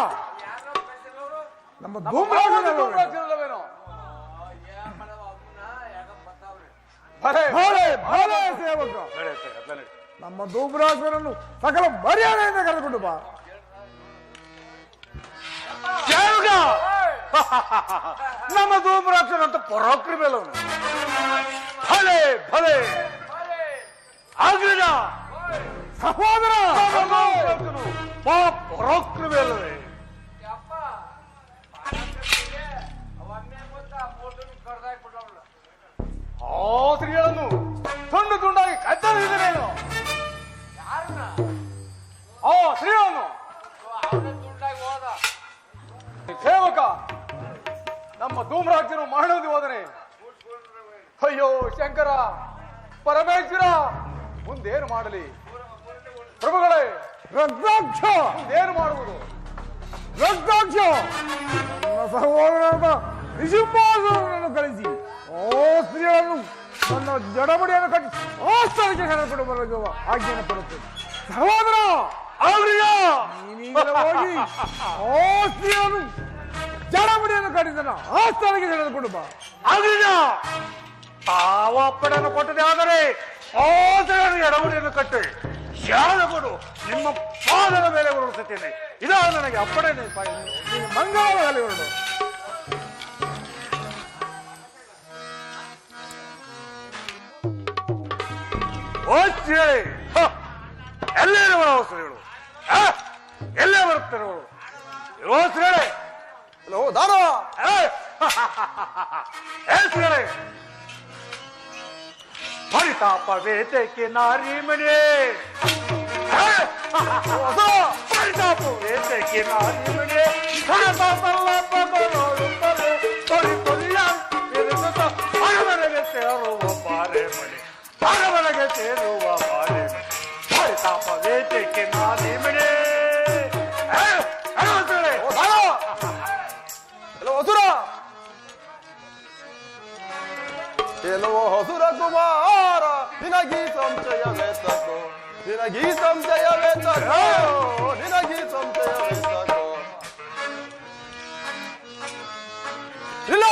ನಮ್ಮ ಧೂಮ್ರಾಕ್ಷನಲ್ಲವೇನೋ ಭಲೆ ಭಲೆ ಭಲೆ ಸೇವಕ ನಮ್ಮ ಧೂಮ್ರಾಕ್ಷನನ್ನು ಸಕಲ ಮರ್ಯಾದೆಯಿಂದ ಕರೆದುಕೊಂಡು ಬಾ. ಸೇವಕ ನಮ್ಮ ಧೂಮ್ರಾಕ್ಷನಂತ ಪರಾಕ್ರಮ ಅಲ್ಲವನು ಭಲೆ ಭಲೆ ಆಗ್ಲಿಲ್ಲ ಸಹೋದರ ಪರಾಕ್ರಮ ಅಲ್ಲವೇ ಆ ಸ್ತ್ರೀಗಳನ್ನು ತುಂಡು ತುಂಡಾಗಿ ಕತ್ತರಿಸಿದನೇನು ಆ ಸ್ತ್ರೀಗಳನ್ನು ಸೇವಕ ನಮ್ಮ ಧೂಮ್ರಾಕ್ಷನು ಮಾಡುವುದು ಹೋದನೆ. ಅಯ್ಯೋ ಶಂಕರ ಪರಮೇಶ್ವರ ಮುಂದೇನು ಮಾಡಲಿ ಪ್ರಭುಗಳೇ, ರಕ್ತಾಕ್ಷ ಮುಂದೇನು ಮಾಡುವುದು? ರಕ್ತಾಕ್ಷ ನನ್ನ ಸಹೋದರನಾದ ನಿಶುಂಭಾಸುರನನ್ನು ಕಳಿಸಿ ಆ ಸ್ತ್ರೀಗಳನ್ನು ನನ್ನ ಜಡಬಡಿಯನ್ನು ಕಟ್ಟಿ ಆ ಸ್ಥಳಕ್ಕೆ ಕರೆದುಕೊಂಡು ಬರಲು ಆಜ್ಞೆಯನ್ನು ಕೊಡುತ್ತೇನೆ. ಸಹೋದರ ನೀನೀಗಲೇ ಹೋಗಿ ಆ ಸ್ತ್ರೀಯನ್ನು ಜಡಬಡಿಯನ್ನು ಕಟ್ಟಿದನ ಆ ಸ್ಥಳಕ್ಕೆ ಕರೆದುಕೊಂಡು ಬಾ. ಆಗಲಿಲ್ಲ ತಾವಪ್ಪಡನ್ನು ಕೊಟ್ಟದೆ ಆದರೆ ಆ ಎಡಮುಡಿಯನ್ನು ಕಟ್ಟೆ ಶಾಲಗಳು ನಿಮ್ಮ ಪಾದದ ಮೇಲೆ ಉರುಳಿಸುತ್ತೇನೆ. ಇದಾ ನನಗೆ ಅಪ್ಪಣೆ ತಾಯಿ. ನೀನು ಮಂಗಳವಾಗಲಿ ಹೊರಡು. ಓದ್ತೀರಿ ಎಲ್ಲಿರುವ ಔಷಧಿಗಳು ಎಲ್ಲೇ ಬರುತ್ತಿರುವಳು ರೋಸ್ಗಳೇ ಹಲೋ ದಾನವ ಹೇಳ್ತೀರಿ ಪರಿತಾಪ ವೇದಕ್ಕೆ ನಾರಿ ಮನೆ ಪರಿತಾಪ ವೇದಕ್ಕೆ ನಾರಿ ಮನೆ ಹೊರವರೆಗೆ ಸೇರುವ ಬಾರೆ ಮನೆ ಹೊರವರೆಗೆ ಸೇರುವ ಬಾರೆ ಮನೆ ಪರಿತಾಪ ವೇದಕ್ಕೆ ನಾರಿ ಮನೆ ಹಸುರ ಕೆಲವು ಹಸುರ ಕುಮಾರ ನಿನಗೀ ಸಂಶಯವೇ ತಗೋ ನಿನಗೀ ಸಂಶಯವೇ ತಗೋ ನಿನಗೀ ಸಂಶಯವೇ ತಗೋ ಇಲ್ಲ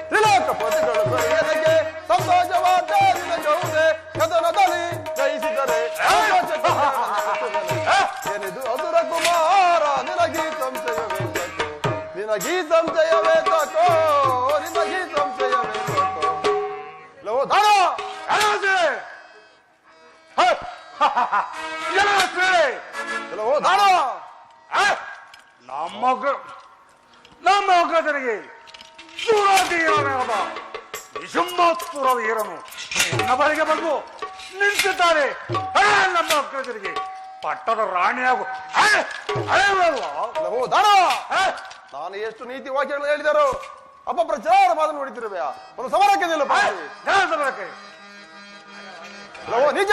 ತ್ರಿಲೋಕಪತಿಗಳು ಸರಿಯನಿಗೆ ಸಂತೋಷವಾದ ನಿನಗೌದೆ ಕದನದಲ್ಲಿ ಜಯಿಸಿದರೆ ಏನಿದು ಹಸುರ ಕುಮಾರ ನಿನಗೀ ಸಂಶಯವೇ ತಗೋ ನಿನಗೀ ಸಂಶಯವೇ ತಗೋ ನಿನಗೀ ಸಂಶಯವೇ ತಗೋ ಲೋ ದಾನ ಲೋ ದಾನ ನಮ್ಮ ಅಗ್ರಜರಿಗೆ ಸೂರಾಧೀರನಾದ ನಿಶುಂಭಾಸುರ ವೀರನು ನಿನ್ನ ಬಳಿಗೆ ಬಂದು ನಿಂತಿದ್ದಾರೆ. ನಮ್ಮ ಅಗ್ರಜರಿಗೆ ಪಟ್ಟದ ರಾಣಿಯಾಗು ಲೋ ದಾನ ನಾನು ಎಷ್ಟು ನೀತಿ ವಾಕ್ಯಗಳು ಹೇಳಿದರು ಅಪಪ್ರಚಾರ ಮಾತನ್ನು ನೋಡುತ್ತಿರುವೆ ಒಂದು ಸಮರಕ್ಕೆ ನಿಲ್ಲ ಸಮರಕ್ಕೆ ಲೋ ನಿಜ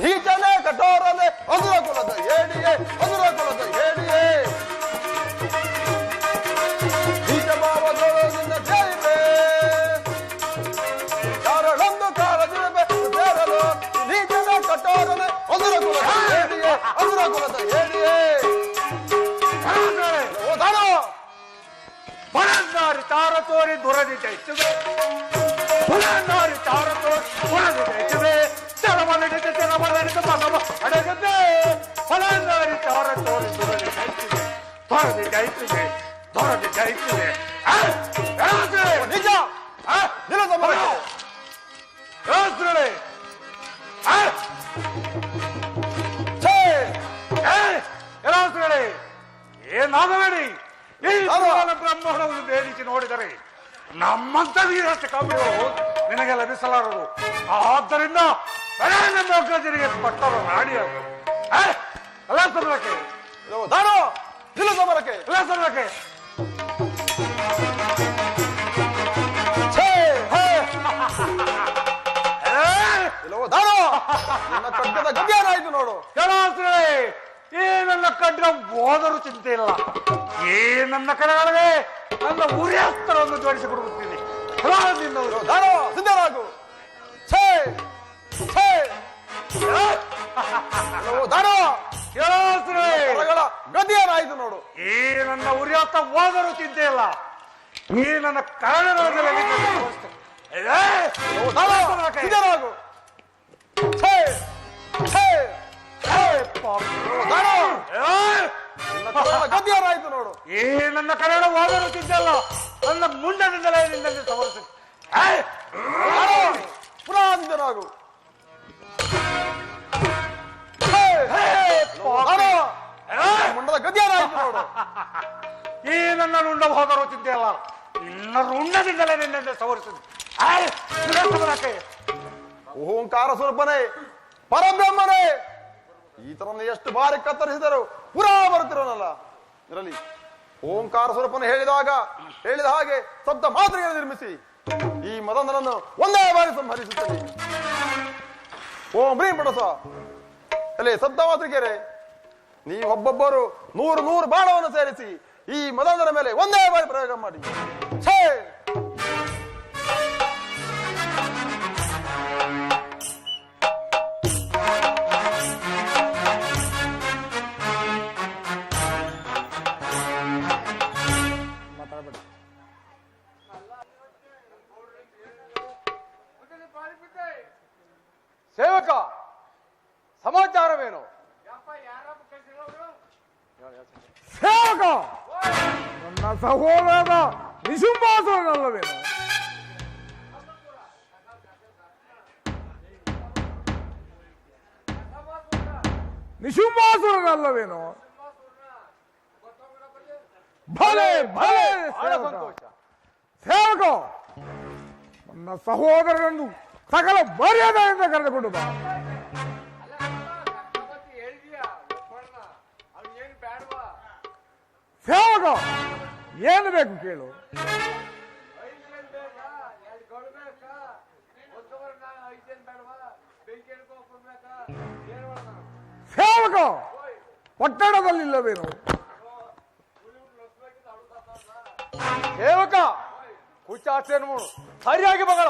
ನೀಚನೆ ಕಠೋರನೆ ಹಸುರ ಕುಲದ ಏಡಿಯೇ ಹಸುರ ಕುಲದ ಏಡಿಯೇ ನೀಚ ಭಾವದೊಳಗಿಂದ ಸೇರಿದೆ ಯಾರಳೊಂದು ಕಾಲದಿರಬೆ ಸೇರಲು ನೀಚನೆ ಕಠೋರನೆ ಹಸುರ ಕುಲದ ಏಡಿಯೇ ಹಸುರ ಕುಲದ ಏಡಿಯೇ ಬಲಂದಾರಿ ತಾರ ತೋರಿ ದುರದಿ ಜಯಿಸುವೆ ಬಲಂದಾರಿ ತಾರ ತೋರಿ ದುರದಿ ಜಯಿಸುವೆ ಅಡಗದೆ ಫಲಾಂದಾರಿ ತಾರ ತೋರಿ ದುರದಿ ಜಯಿಸುವೆ ದೊರದಿ ಜಯಿಸುವೆ ದೊರದಿ ಜಯಿಸುವೆ ನಿಜ ನಿಲ್ಲ ಸಮರ ಏನಾಗಬೇಡಿ ಈ ಬ್ರಹ್ಮಾಂಡವನ್ನು ಬೇಡಿಸಿ ನೋಡಿದರೆ ನಮ್ಮಂತ ವೀರಷ್ಟ ಕಾವ್ಯಗಳು ನಿನಗೆ ಲಭಿಸಲಾರದು. ಆದ್ದರಿಂದ ನಮ್ಮ ಅಗ್ರಜರಿಗೆ ಪಟ್ಟದ ರಾಣಿಯಾಗು ಅಲ್ಲ ಸಮರಕ್ಕೆ ದಾನ ನಿಲ್ಲ ಸಮರಕ್ಕೆ ಅಲ್ಲ ಸಮರಕ್ಕೆ ದಾನ ನನ್ನ ಕಡ್ಡದ ಗದ್ಯಾನಾಯ್ತು ನೋಡು. ಕೆಲವೇ ಈ ನನ್ನ ಕಡ್ಡ ಹೋದರೂ ಚಿಂತೆ ಇಲ್ಲ. ಈ ನನ್ನ ಕಡೆಗಳಿಗೆ ನನ್ನ ಉರಿಯಸ್ತ್ರವನ್ನು ಜೋಡಿಸಿಕೊಡುತ್ತೀನಿ. ದಾನ ಸಿದ್ಧರಾಗು ದಾನ ಗದ್ಯಾನಾಯ್ತು ನೋಡು. ಈ ನನ್ನ ಉರಿಯಸ್ತ್ರ ಹೋದರೂ ಚಿಂತೆ ಇಲ್ಲ. ಈ ನನ್ನ ಕರಳಗಳಲ್ಲಿ ಸಿದ್ಧರಾಗು ಗದ್ಯಾನಾಯ್ತು ನೋಡು. ಈ ನನ್ನ ಕರಳ ಹೋದರೂ ಚಿಂತೆ ಇಲ್ಲ. ನನ್ನ ಮುಂಡದಿಂದಲೇ ನಿನ್ನಲ್ಲಿ ಸಮರಿಸಿ ಪುನಃ ಸಿದ್ಧರಾಗು ಮುಂಡದ ಗದ್ಯಾನಾಯ್ತು ನೋಡು. ಈ ನನ್ನ ರುಂಡ ಹೋದರೂ ಚಿಂತೆ ಅಲ್ಲ. ನಿನ್ನ ರುಂಡದಿಂದಲೇ ನಿನ್ನಲ್ಲಿ ಸವರಿಸಿದೆ. ಓಂಕಾರ ಸ್ವರೂಪನೇ ಪರಬ್ರಹ್ಮನೇ ಈತನನ್ನು ಎಷ್ಟು ಬಾರಿ ಕತ್ತರಿಸಿದರು ಪುರಾ ಬರುತ್ತಿರೋನಲ್ಲ. ಇರಲಿ ಓಂಕಾರ ಸ್ವರೂಪನು ಹೇಳಿದ ಹಾಗೆ ಶಬ್ದ ಮಾತೃಗಳನ್ನು ನಿರ್ಮಿಸಿ ಈ ಮದಂದನನ್ನು ಒಂದೇ ಬಾರಿ ಸಂಹರಿಸುತ್ತೇನೆ. ಓಂ ಭ್ರೀಂ ಪಡಸ ಅಲ್ಲೇ ಶಬ್ದ ಮಾತೃಕೆರೆ ನೀವು ಒಬ್ಬೊಬ್ಬರು 100 ಬಾಣವನ್ನು ಸೇರಿಸಿ ಈ ಮದಂದನ ಮೇಲೆ ಒಂದೇ ಬಾರಿ ಪ್ರಯೋಗ ಮಾಡಿ. ಸೇವಕ ಸಮಾಚಾರವೇನು? ಸೇವಕ ನನ್ನ ಸಹೋದರದ ನಿಶುಂಭಾಸುರನಲ್ಲವೇನು? ನಿಶುಂಭಾಸುರನಲ್ಲವೇನು? ಭಲೆ ಭಲೆ ಬಹಳ ಸೇವಕ. ಸಂತೋಷ. ಸೇವಕ ನನ್ನ ಸಹೋದರನನ್ನು ಸಕಲ ಮರ್ಯಾದೆಯಿಂದ ಕರೆದುಕೊಂಡು ಬಾ. ಸೇವಕ ಏನು ಬೇಕು ಕೇಳು. ಸೇವಕ ಪಟ್ಟಣದಲ್ಲಿಲ್ಲವೇನು? ಸೇವಕ ಕುಚಾಚೆಯನ್ನು ಮಾಡು, ಸರಿಯಾಗಿ ಮಗಳ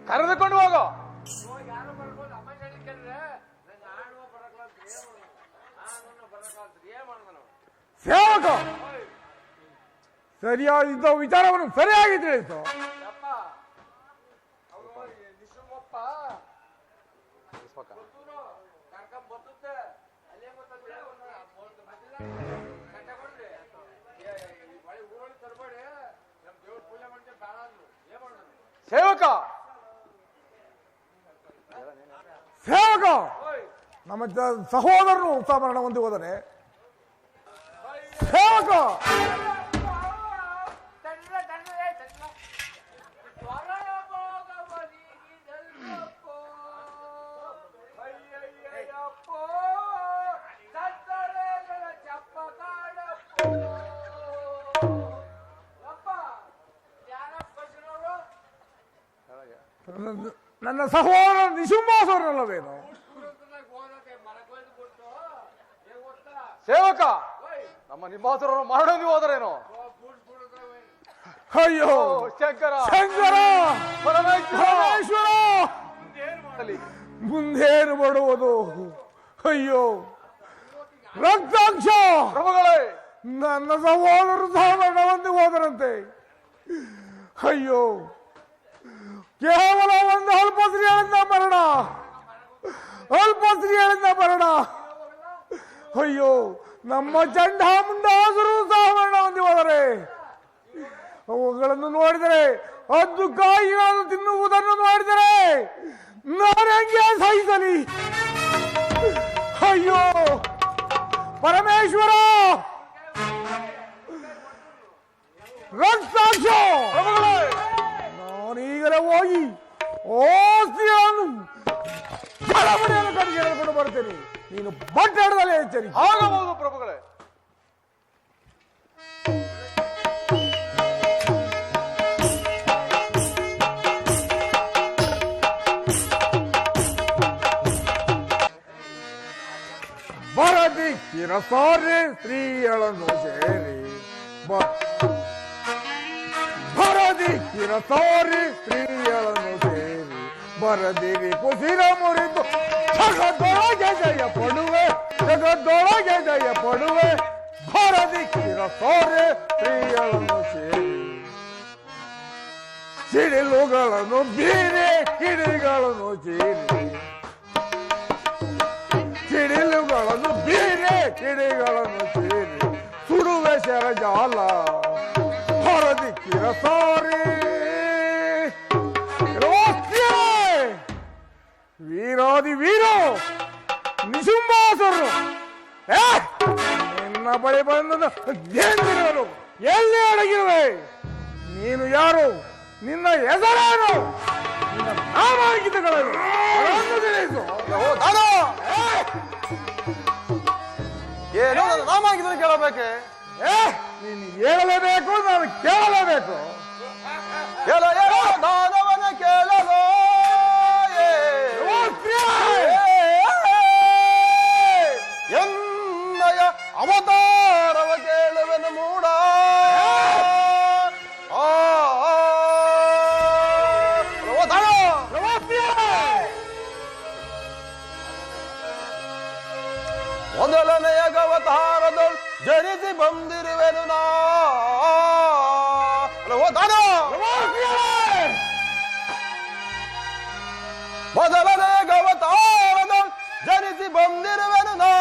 ಕರೆದುಕೊಂಡು ಹೋಗೋ. ಸೇವಕ ಸರಿಯಾದ ವಿಚಾರವನ್ನು ಸರಿಯಾಗಿ ತಿಳಿಸು. ಸೇವಕ ಸೇವಕ ನಮ್ಮ ಸಹೋದರನು ಉತ್ಸಾಹಮರಣ ಹೊಂದಿ ಹೋದರೆ ಸೇವಕ ನನ್ನ ಸಹೋದರ ನಿಶುಂಭಾಸುರನಲ್ಲವೇನು? ಸೇವಕ ನಮ್ಮ ನಿಂಬಾಸುರರು ಮರಳಿ ಹೋದರೇನು? ಅಯ್ಯೋ ಶಂಕರ ಶಂಕರ ಪರಮೇಶ್ವರ ಅಲ್ಲಿ ಮುಂದೇನು ಮಾಡುವುದು? ಅಯ್ಯೋ ರಕ್ತಾಂಶ ಪ್ರಭುಗಳೇ, ನನ್ನ ಸಹೋದರರು ಸಹಮರಣ ಹೊಂದಿ ಹೋದರಂತೆ. ಅಯ್ಯೋ ಕೇವಲ ಒಂದು ಅಲ್ಪ ಸ್ತ್ರೀಯರಿಂದ ಮರಣ, ಅಲ್ಪ ಸ್ತ್ರೀಯರಿಂದ ಮರಣ. ಅಯ್ಯೋ ನಮ್ಮ ಚಂಡಾಮುಂಡಾಸುರು ಸಹಮರಣ ಹೊಂದಿ ಹೋದರೆ ಅವುಗಳನ್ನು ನೋಡಿದರೆ ಅದು ಕಾಯಿಗಳನ್ನು ತಿನ್ನುವುದನ್ನು ನೋಡಿದರೆ ನಾನು ಹೆಂಗೆ ಸಹಿಸಲಿ? ಅಯ್ಯೋ ಪರಮೇಶ್ವರ ರಕ್ತಾಕ್ಷ ನಾನೀಗಲೇ ಹೋಗಿ ಆಸ್ತಿಯನ್ನು ಬಡಬಡಿಯನ್ನು ಕಡೆಗೆ ಎಳೆದುಕೊಂಡು ಬರ್ತೇನೆ. ನೀನು ಬಟ್ಟಡದಲ್ಲೇ ಎಚ್ಚರಿ. ಆಗಬಹುದು ಪ್ರಭುಗಳೇ. ಬರದಿ ಕಿರಸಾರೆ ಸ್ತ್ರೀಯಳನ್ನು ಸೇರಿ ಬರದಿ ಕಿರಸಾರಿ ಸ್ತ್ರೀಯಳನ್ನು ಸೇರಿ ಬರದಿರಿ ಕುಸಿರ ಮುರಿದು ಜಗದೊಳಗೆ ಜಯ ಪಡುವೆ, ಜಗದೊಳಗೆ ಜಯ ಪಡುವೆ. ಬರದಿ ಕಿರಸಾರೆ ಸ್ತ್ರೀಯಳನ್ನು ಸೇರಿ ಸಿಡಿಲುಗಳನ್ನು ಬೀರೆ ಕಿಡಿಗಳನ್ನು ಚೀರಿ, ಸಿಡಿಲುಗಳನ್ನು ಬೀರೆ ಕಿಡಿಗಳನ್ನು ಸೇರಿ ಸುಡುವೆ ಶರಜಾಲ. ಹೊರದಿ ಕಿರಸಾರಿ ವೀರಾದಿ ವೀರ ನಿಶುಂಭಾಸುರರು ನಿನ್ನ ಬಳಿ ಬಂದ ಏನಿರುವರು? ಎಲ್ಲಿ ಅಡಗಿರುವೆ? ನೀನು ಯಾರು? ನಿನ್ನ ಹೆಸರೇನು? ನಿನ್ನ ನಾಮಾಂಕಿತಗಳನ್ನು ತಿಳಿಸು. ಏನು ನನ್ನ ನಾಮಾಂಕಿತ ಕೇಳಬೇಕೆ? ನೀನು ಹೇಳಲೇಬೇಕು, ನಾನು ಕೇಳಲೇಬೇಕು. ಹೇಳ ದಾನವನ ಕೇಳಲೋ ಎನ್ನಯ ಅವತಾರವ ಕೇಳುವೆನು ಮೂಡ. ಮೊದಲನೆಯ ಅವತಾರದೊಳ್ ಜನಿಸಿ ಬಂದಿರುವೆನು ನಾ. ಮೊದಲನೆಯ ಅವತಾರದೊಳ್ ಜನಿಸಿ ಬಂದಿರುವೆನು ನಾ.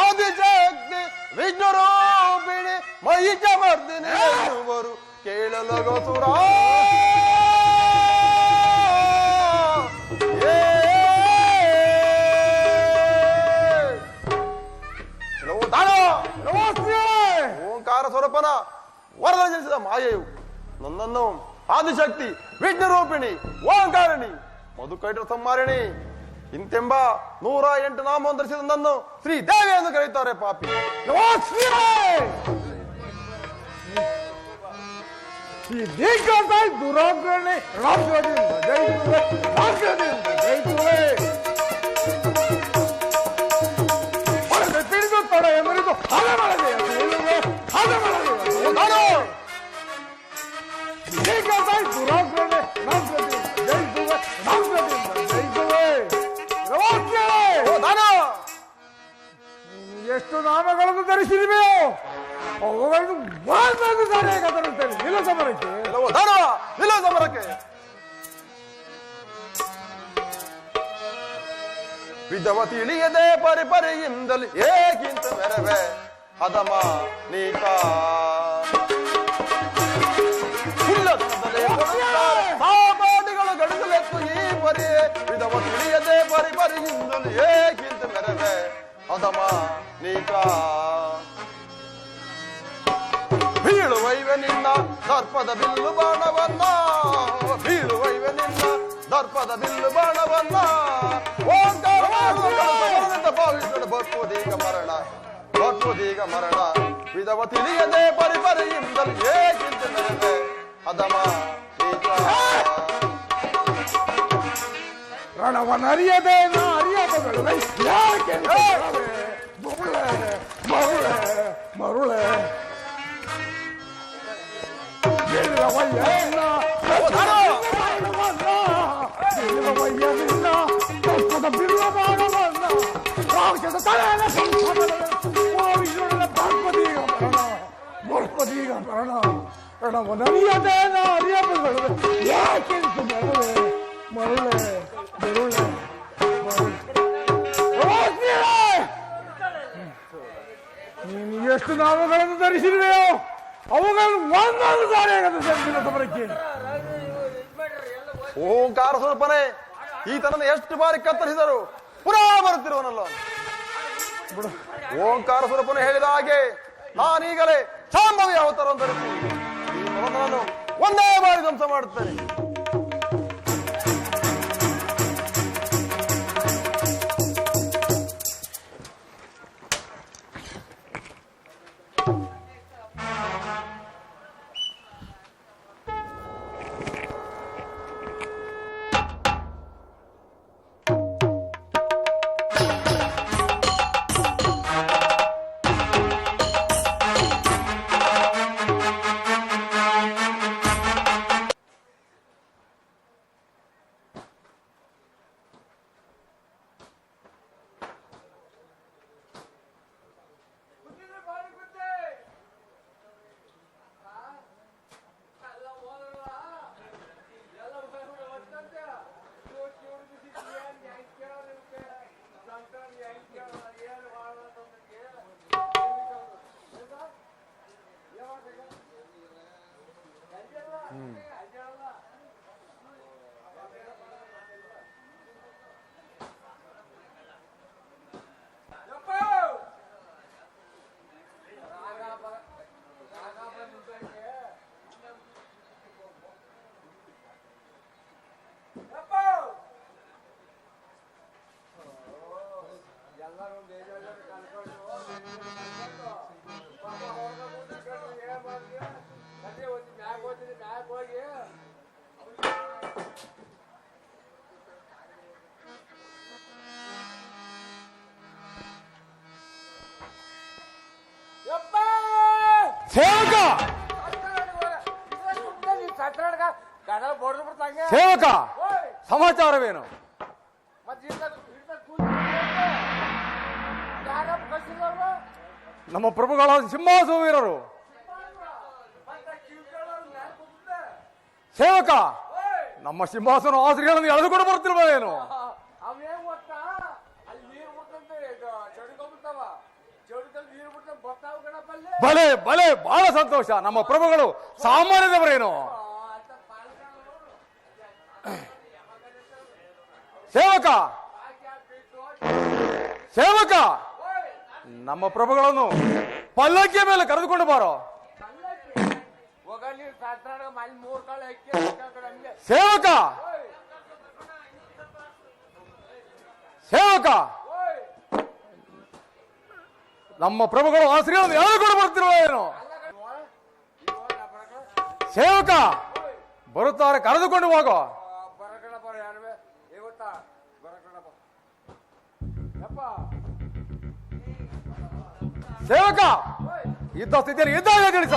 ಆದಿಶಕ್ತಿ ವಿಷ್ಣುರೂಪಿಣಿ ಮಹಿಷಮರ್ದಿನಿ ಎನ್ನುವರು ಕೇಳಲಗೋಸುರ. ಓಂಕಾರ ಸ್ವರೂಪನ ವರದ ಜನಿಸಿದ ಮಾಯೆಯು ನನ್ನನ್ನು ಆದಿಶಕ್ತಿ ವಿಷ್ಣುರೂಪಿಣಿ ಓಂಕಾರಿಣಿ ಮಧುಕೈಟ ಸಂಹಾರಿಣಿ ಇಂತೆಂಬ 108 ನಾಮ ಧರಿಸಿದ ನನ್ನನ್ನು ಶ್ರೀದೇವಿ ಎಂದು ಕರೆಯುತ್ತಾರೆ ಪಾಪಿ. ದುರಾಗ್ರಣೆ ರಾಜ್ಯದಿಂದ ಜಯಿಸುವೆ, ರಾಜ್ಯದಿಂದ ಜಯಿಸುವೆ. ತಿಳಿದು ತಡ ಎಂಬರಿದು ಹಾಗೆ ಮಾಡದೆ ಹಾಗೆ ಮಾಡದೆ ದುರಾಗ್ರಣೆ ರಾಜ್ಯದಿಂದ ಜಯಿಸುವೆ, ರಾಜ್ಯದಿಂದ ಜಯಿಸುವೆ. ಎಷ್ಟು ನಾಮಗಳನ್ನು ಧರಿಸಿದೆಯೋ ಅವುಗಳನ್ನು ಒಂದೊಂದು ಸಾರಿ ಕದರುತ್ತೇನೆ. ನಿಲ್ಲ ಸಮರಕ್ಕೆ ಇಲ್ಲ ಸಮರಕ್ಕೆ ವಿಧವ ತಿಳಿಯದೆ ಪರಿಪರಿಯಿಂದಲೇ ಏಕಿಂತ ಮೆರವೆ ಅದಮ ನೀತ ಸಾಮಾಡಿಗಳು ಗಡಿಸಲೆತ್ತು ಈ ಪರಿ ವಿಧವ ತಿಳಿಯದೆ ಪರಿಪರಿಯಿಂದಲೇ ಏಕಿಂತ ಮೆರವೆ ಅದಮ ನೀತ. ಬೀಳುವೈವೆ ನಿನ್ನ ದರ್ಪದ ಬಿಲ್ಲು ಬಾಣವನ್ನ, ಬೀಳುವೈವೆ ನಿನ್ನ ದರ್ಪದ ಬಿಲ್ಲು ಬಾಣವನ್ನ. ಓಂಕಾರ ಭಾವಿಸಿದ ಬರ್ಪುದೀಗ ಮರಣ, ಬರ್ಪುದೀಗ ಮರಣ. ವಿಧವ ತಿಳಿಯದೆ ಪರಿಪರಿಯಿಂದಲೇ ಏಕಿಂತ ಮೆರವೆ ಅದಮ ನೀತ. ರಣವನ್ನರಿಯದೆ ನಾ ಅರಿಯಬಗಳು ಯಾಕೆ ಮರುಳೆ ಮರುಳೆ ಮರುಳೆ ಬರ್ಪದೀಗ ಮರಣ. ರಣವನ್ನರಿಯದೆ ನಾ ಅರಿಯಬಗಳು ಯಾಕೆ ಮರುಳೆ ಮರುಳೆ ಮರುಳೆ ನೀನು ಎಷ್ಟು ನಾಮಗಳನ್ನು ಧರಿಸಿದೆಯೋ ಅವುಗಳನ್ನು ಒಂದೊಂದು ಸಾರಿ ಸಮರಕ್ಕೆ. ಓಂಕಾರ ಸ್ವರೂಪನೇ ಈತನನ್ನು ಎಷ್ಟು ಬಾರಿ ಕತ್ತರಿಸಿದರು ಪುನಃ ಬರುತ್ತಿರುವನಲ್ಲ. ಓಂಕಾರ ಸ್ವರೂಪನು ಹೇಳಿದ ಹಾಗೆ ನಾನೀಗಲೇ ಶಾಂಭವಿ ಅವತಾರವನ್ನು ಧರಿಸಿ ಈ ಮನವನ್ನು ಒಂದೇ ಬಾರಿ ಧ್ವಂಸ ಮಾಡುತ್ತೇನೆ. ಸೇವಕ ಸೇವಕ ಸಮಾಚಾರವೇನು? ನಮ್ಮ ಪ್ರಭುಗಳಾದ ಸಿಂಹಾಸನ ವೀರರು. ಸೇವಕ, ನಮ್ಮ ಸಿಂಹಾಸನ ಆಶ್ರಯಗಳನ್ನು ಎಳೆದುಕೊಂಡು ಬರ್ತಿಲ್ವ ಏನು? ಅವೇನ್ ಗೊತ್ತಾ, ಅಲ್ಲಿ ನೀರು ಬಿಡ್ತಂತೆ, ಚಡಿಕೊಂಡ್ಬಿಡ್ತಾವ, ಚಡಿದಲ್ಲಿ ನೀರು ಬಿಡ್ತಂತೆ ಬರ್ತಾವ ಗಣಪಲ್ಲಿ. ಬಲೆ ಬಲೆ, ಬಹಳ ಸಂತೋಷ. ನಮ್ಮ ಪ್ರಭುಗಳು ಸಾಮಾನ್ಯದವರೇನು? ಸೇವಕ, ಸೇವಕ, ನಮ್ಮ ಪ್ರಭುಗಳನ್ನು ಪಲ್ಲಕ್ಕಿಯ ಮೇಲೆ ಕರೆದುಕೊಂಡು ಬಾರೋ. ಸೇವಕ, ಸೇವಕ, ನಮ್ಮ ಪ್ರಭುಗಳು ಆಶ್ರಯವನ್ನು ಎಳೆದುಕೊಂಡು ಬರ್ತಿರುವ ಏನು? ಸೇವಕ, ಬರುತ್ತಾರೆ, ಕರೆದುಕೊಂಡು ಹೋಗೋ. ಸೇವಕ, ಇದ್ದ ಸ್ಥಿತಿಯಲ್ಲಿ ಇದ್ದಾಗ ತಿಳಿಸ.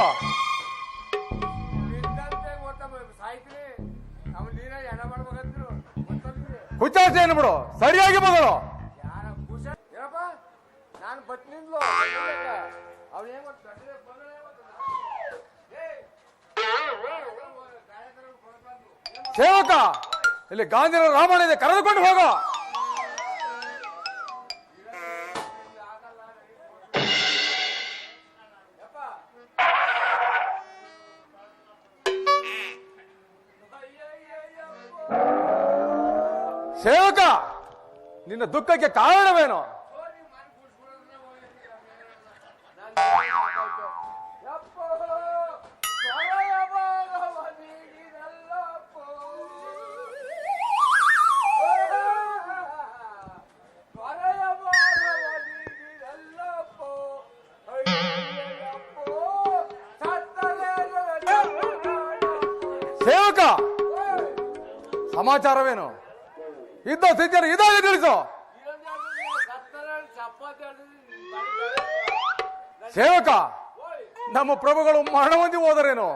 ಹುಚ್ಚಾಸೆ ಏನು ಬಿಡು, ಸರಿಯಾಗಿ ಬದಲು. ನಾನು ಬಟ್ನಿಂದ್ಲು ಸೇವಕ, ಇಲ್ಲಿ ಗಾಂಧಿನ ರಾಮಣ್ಣ ಇದೆ, ಕರೆದುಕೊಂಡು ಹೋಗೋ. ಸೇವಕ, ನಿನ್ನ ದುಃಖಕ್ಕೆ ಕಾರಣವೇನು? ಸೇವಕ, ಸಮಾಚಾರವೇನು? ಇದ್ದ ಸ್ಥಿತಿಯನ್ನು ಇದಾಗ ತಿಳಿಸೋ. ಸೇವಕ, ನಮ್ಮ ಪ್ರಭುಗಳು ಮರಣ ಹೊಂದಿ ಹೋದರೇನು?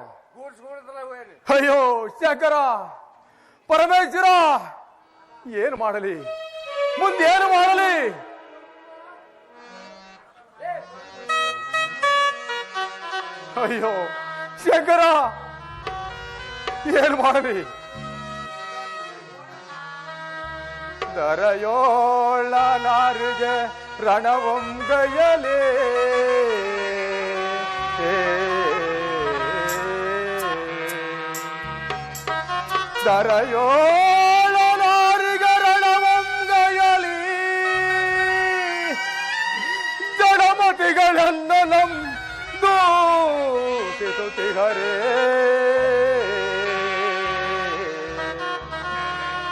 ಅಯ್ಯೋ ಶಂಕರ, ಪರಮೇಶ್ವರ, ಏನು ಮಾಡಲಿ, ಮುಂದೇನು ಮಾಡಲಿ? ಅಯ್ಯೋ ಶಂಕರ, ಏನು ಮಾಡಲಿ? ದರಯೋಳನಾರಿಗೆ ರಣವಂಗಯಲೇ ದರಯೋಳನಾರಿಗೆ ರಣವಂಗಯಲಿ ಜಡಮತಿಗಳನ್ನ ದೂತಿಸುತ್ತಿಗರೇ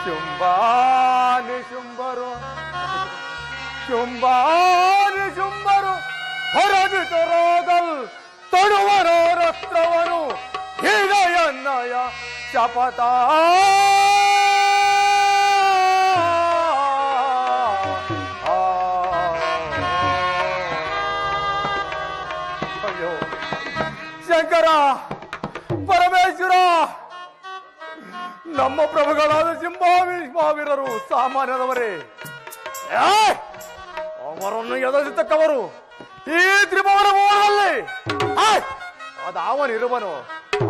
ಶುಂಭಾನಿ ಶುಂಭರು ಶುಂಭಾನಿ ಶುಂಭರು ಹೊರಬಿತರೋದಲ್ ತೊಡುವರೋ ರಕ್ತವನು ಹೀಗಯನ್ನಯ ಶಪಥ ಅಯ್ಯೋ ಶಂಕರ, ಪರಮೇಶ್ವರ, ನಮ್ಮ ಪ್ರಭುಗಳಾದ ಸಿಂಹಾವೀರರು ಸಾಮಾನ್ಯದವರೇ. ಅವರನ್ನು ಎದುರಿಸತಕ್ಕವರು ಈ ತ್ರಿಭುವನ ಭುವನದಲ್ಲಿ ಅದಾವನಿರುವನು,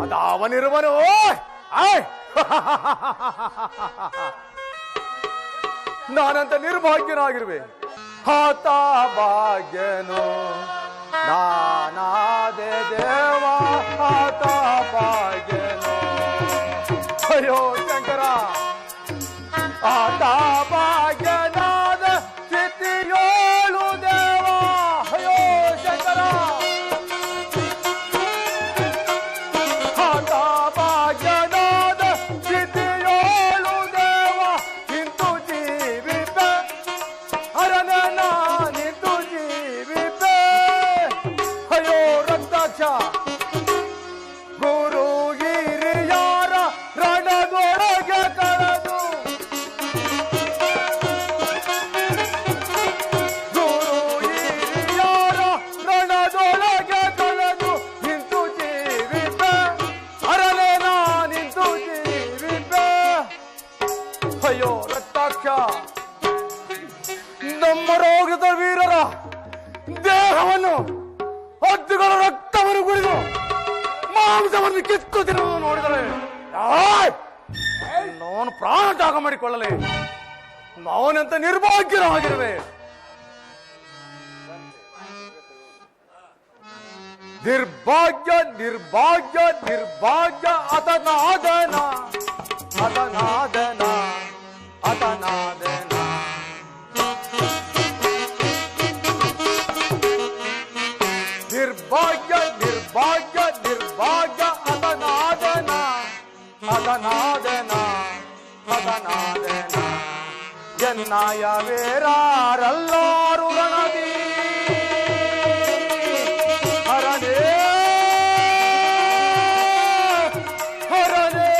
ಅದಾವನಿರುವನು. ನಾನಂತ ನಿರ್ಭಾಗ್ಯನಾಗಿರುವೆ. ಆತ ಭಾಗ್ಯನು ನಾನಾದೆ ದೇವ, ಆತ ಭಾಗ್ಯನು. ಅಯ್ಯೋ ಶಂಕರ, ಆತ ಭಾಗ್ಯನಾದ ಸ್ಥಿತಿಯೋಳು ದೇವ. ಅಯ್ಯೋ ಶಂಕರ, ಆತ ಭಾಗ್ಯನಾದ ಸ್ಥಿತಿಯೋಳು ದೇವ. ನಿಂತು ಜೀವಿಪೆ ಹರನ ನಿಂತು ಜೀವಿಪೆ. ಅಯ್ಯೋ ರಕ್ತಾಕ್ಷ, ಗುರು ಹಿರಿಯಾರ ರಣದೊಳಗೆ ಕಳೆದು, ಗುರು ಹಿರಿಯಾರ ರಣದೊಳಗೆ ಕಳೆದು ನಿಂತು ಜೀವಿಪೆ ಅರಲೆ ನಾ ನಿಂತು ಜೀವಿಪೆ. ಅಯ್ಯೋ ರಕ್ತಾಕ್ಷ, ನಮ್ಮ ರೋಗದ ವೀರರ ದೇಹವನ್ನು ಎತ್ತುಗಳ ರಕ್ತವನ್ನು ಕುಡಿದು ಮಾಂಸವನ್ನು ಕಿತ್ತು ತಿನ್ನುವುದು ನೋಡಿದರೆ ನಾನು ಪ್ರಾಣ ತ್ಯಾಗ ಮಾಡಿಕೊಳ್ಳಲಿ. ನಾನೆಂತ ನಿರ್ಭಾಗ್ಯನಾಗಿರುವೆ. ನಿರ್ಭಾಗ್ಯ ನಿರ್ಭಾಗ್ಯ ನಿರ್ಭಾಗ್ಯ ಅತನಾದನ ಅತನಾದನ ಅತನಾದನ. ನಿರ್ಭಾಗ್ಯ ನಿರ್ಭಾಗ್ಯ ನಿರ್ಭಾಗ್ಯ ಅತನಾದನ ಅತನಾದನ ಅತನಾದನ. ಎನ್ನಾಯ ವೇರಾರೆಲ್ಲಾರು ರಣದಿ ಹರನೇ ಹರನೇ.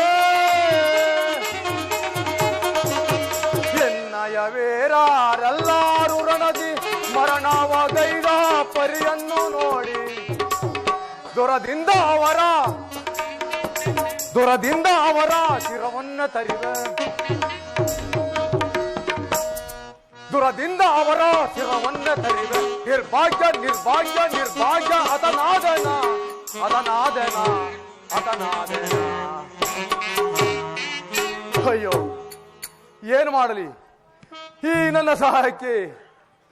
ಎನ್ನಯ ವೇರಾರೆಲ್ಲಾರು ರಣದಿ ಮರಣವ ಗೈದ ಪರಿಯನ್ನು ನೋಡಿ ದುರದಿಂದ ಅವರ ಶಿರವನ್ನ ತರಿವೆ. ದುರದಿಂದ ಅವರ ಶಿರವನ್ನ ತರಿವೆ. ನಿರ್ಭಾಗ್ಯ ನಿರ್ಭಾಗ್ಯ ನಿರ್ಭಾಗ್ಯ ಅತನಾದನ ಅತನಾದನ ಅತನಾದನ. ಅಯ್ಯೋ, ಏನು ಮಾಡಲಿ? ಈ ನನ್ನ ಸಹಾಯಕ್ಕೆ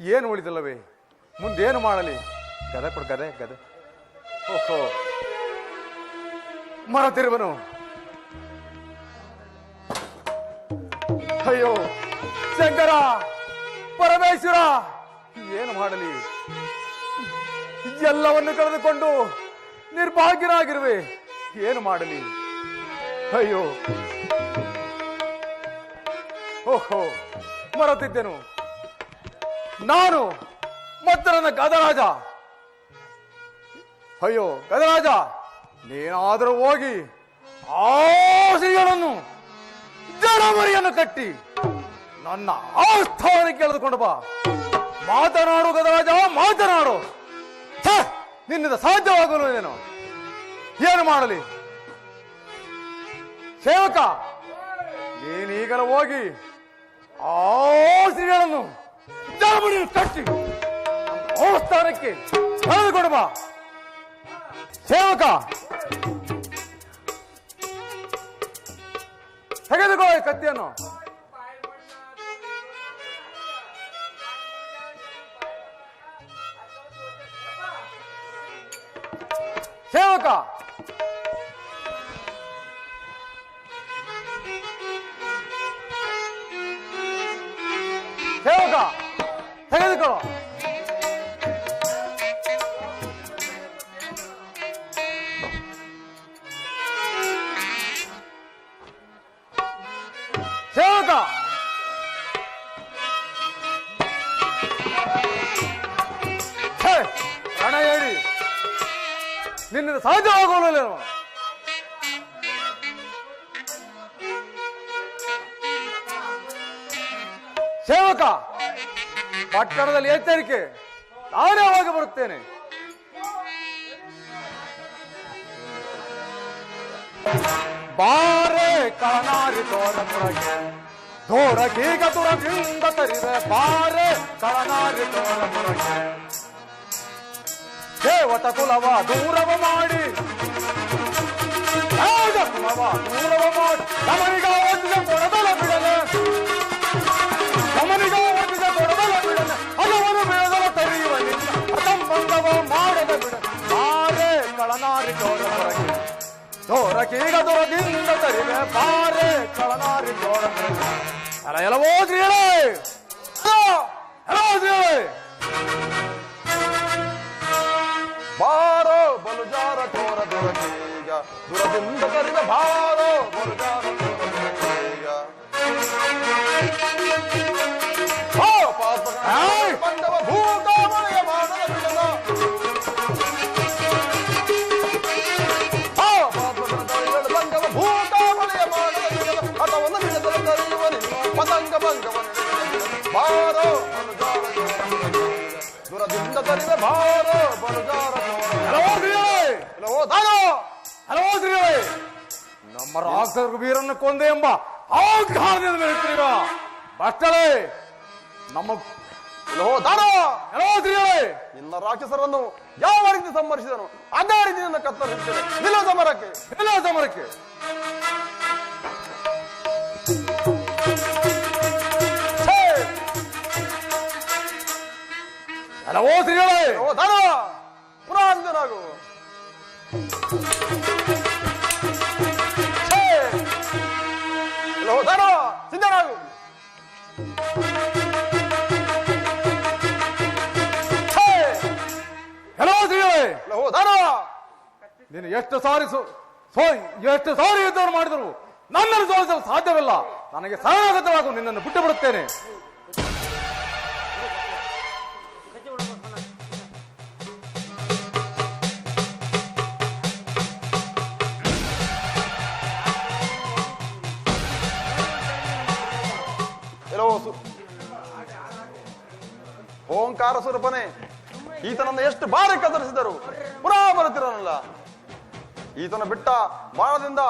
ಏನು ಉಳಿದಲ್ಲವೇ? ಮುಂದೇನು ಮಾಡಲಿ? ಗದೆ ಕೊಡು, ಗದೆ ಗದೆ. ಓಹೋ, ಮರತಿರುವನು. ಅಯ್ಯೋ ಶಂಕರ, ಪರಮೇಶ್ವರ, ಏನು ಮಾಡಲಿ? ಎಲ್ಲವನ್ನು ಕಳೆದುಕೊಂಡು ನಿರ್ಭಾಗ್ಯರಾಗಿರುವೆ. ಏನು ಮಾಡಲಿ? ಅಯ್ಯೋ, ಓಹೋ, ಮರೆತಿದ್ದೆನು. ನಾನು ಮತ್ತು ನನ್ನ ಗದರಾಜ. ಅಯ್ಯೋ ಗದರಾಜ, ನೀನಾದರೂ ಹೋಗಿ ಆ ಶ್ರೀಗಳನ್ನು ಜಡಮರಿಯನ್ನು ಕಟ್ಟಿ ನನ್ನ ಆಸ್ಥಾನಕ್ಕೆ ಎಳೆದುಕೊಂಡು ಬಾ. ಮಾತನಾಡು ಗದರಾಜ, ಮಾತನಾಡು. ನಿನ್ನಿಂದ ಸಾಧ್ಯವಾಗಲು ಏನು? ಏನು ಮಾಡಲಿ? ಸೇವಕ, ನೀನೀಗಲೂ ಹೋಗಿ ಆ ಶ್ರೀಗಳನ್ನು ಜಡಮರಿಯನ್ನು ಕಟ್ಟಿ ಆಸ್ಥಾನಕ್ಕೆ ಎಳೆದುಕೊಂಡು ಬಾ. ಸೇವಕ, ತೆಗೆದುಕೋ ಈ ಕತ್ತಿಯನ್ನು. ಸೇವಕ, ಸೇವಕ, ತೆಗೆದುಕೊಳ್ಳೋ. ಸೇವಕ, ಹಣ ಹೇಳಿ, ನಿನ್ನಿಂದ ಸಾಧ್ಯವಾಗಲು. ಸೇವಕ, ಪಟ್ಟಣದಲ್ಲಿ ಎಚ್ಚರಿಕೆ, ನಾನೇ ಹೋಗಿ ಬರುತ್ತೇನೆ. ಬಾರೆ ಕಳನಾರಿ ತೋರಪುರಗೆ ದೂರಕೀಗ ದುರದಿಂದ ತರಿವೆ. ಬಾರೆ ಕಳನಾರಿ ತೋರಪುರಗೆ ದೇವತ ಕುಲವ ದೂರವ ಮಾಡಿ ಕುಲವ ದೂರವ ಮಾಡಿ ನಮನಿಗ ಒಂದಿನ ಕೊಡದಲ ಬಿಡಲೆ ನಮನಿಗ ಒಂದಿನ ಕೊಡದಲ ಬಿಡಲೆ ಹಲವರು ಬೇದಲ ತರಿಯುವ ನಿನ್ನ ಅಸಂಬಂಧವ ಮಾಡದ ಬಿಡ. ಬಾರೆ ಕಳನಾರಿ ತೋರಪುರಗೆ ದೂರಕೀಗ ದುರದಿಂದ ತರಿವೆ. ಬಾರೆ ಕಳನಾರಿ ತೋರಪುರಗೆ. ಅಲ್ಲ ಎಲ್ಲವೋ ಶ್ರೀಗಳೇ, ಎಲ್ಲವೋ ಶ್ರೀಗಳೇ. ಬಾರೋ ಬಲುಜಾರ ತೋರ ದೊರಕೀಗ ದುರದಿಂದ ತರಿವೆ. ಬಾರೋ ಬಲುಜಾರ ತೋರ ದೊರಕೀಗ. ಪಂಡವ ಭೂತಾಮಳೆಯ ಮಾಡದ ಬಿಡದ ಪಂಡವ ಭೂತಾಮಳೆಯ ಮಾಡದ ಬಿಡದ ಹಠವನ್ನು ಬಿಡದಲು ತರಿಯುವ ನಿನ್ನ ಪತಂಗ ಭಂಗವನ್ನು. ಬಾರೋ ಬಲುಜಾರ ದುರದಿಂದ ತರಿವೆ. ಬಾರೋ ಬಲುಜಾರ ನಮ್ಮ ರಾಕ್ಷಸ ವೀರನ್ನು ಕೊಂದೆ ಎಂಬ ಆಘಾತದ ಮೇಲೆ ಬಷ್ಟಳೆ ನಮ್ಮ ನಿನ್ನ ರಾಕ್ಷಸರನ್ನು ಯಾವ ರೀತಿ ಸಂಹರಿಸಿದನು ಅದೇ ರೀತಿ ನಿನ್ನ ಕತ್ತರಿಸುತ್ತೇನೆ. ನಿಲ್ಲ ಸಮರಕ್ಕೆ, ನಿಲ್ಲ ಸಮರಕ್ಕೆ. ಪುರಾಂಜನಾಗು. ಸಿದ್ಧನಾಗು. ನೀನು ಎಷ್ಟು ಸಾರಿ ಯುದ್ಧವನ್ನು ಮಾಡಿದರು ನನ್ನನ್ನು ಸೋಲಿಸಲು ಸಾಧ್ಯವಿಲ್ಲ. ನನಗೆ ಸಹಾಯಕವಾಗು, ನಿನ್ನನ್ನು ಬಿಟ್ಟು ಬಿಡುತ್ತೇನೆ. ಓಂಕಾರ ಸ್ವರೂಪನೇ, ಈತನನ್ನು ಎಷ್ಟು ಬಾರಿ ಕತ್ತರಿಸಿದರು ಪುನಃ ಬರುತ್ತಿರಲಿಲ್ಲ. ಈತನ ಬಿಟ್ಟ ಬಾಣದಿಂದ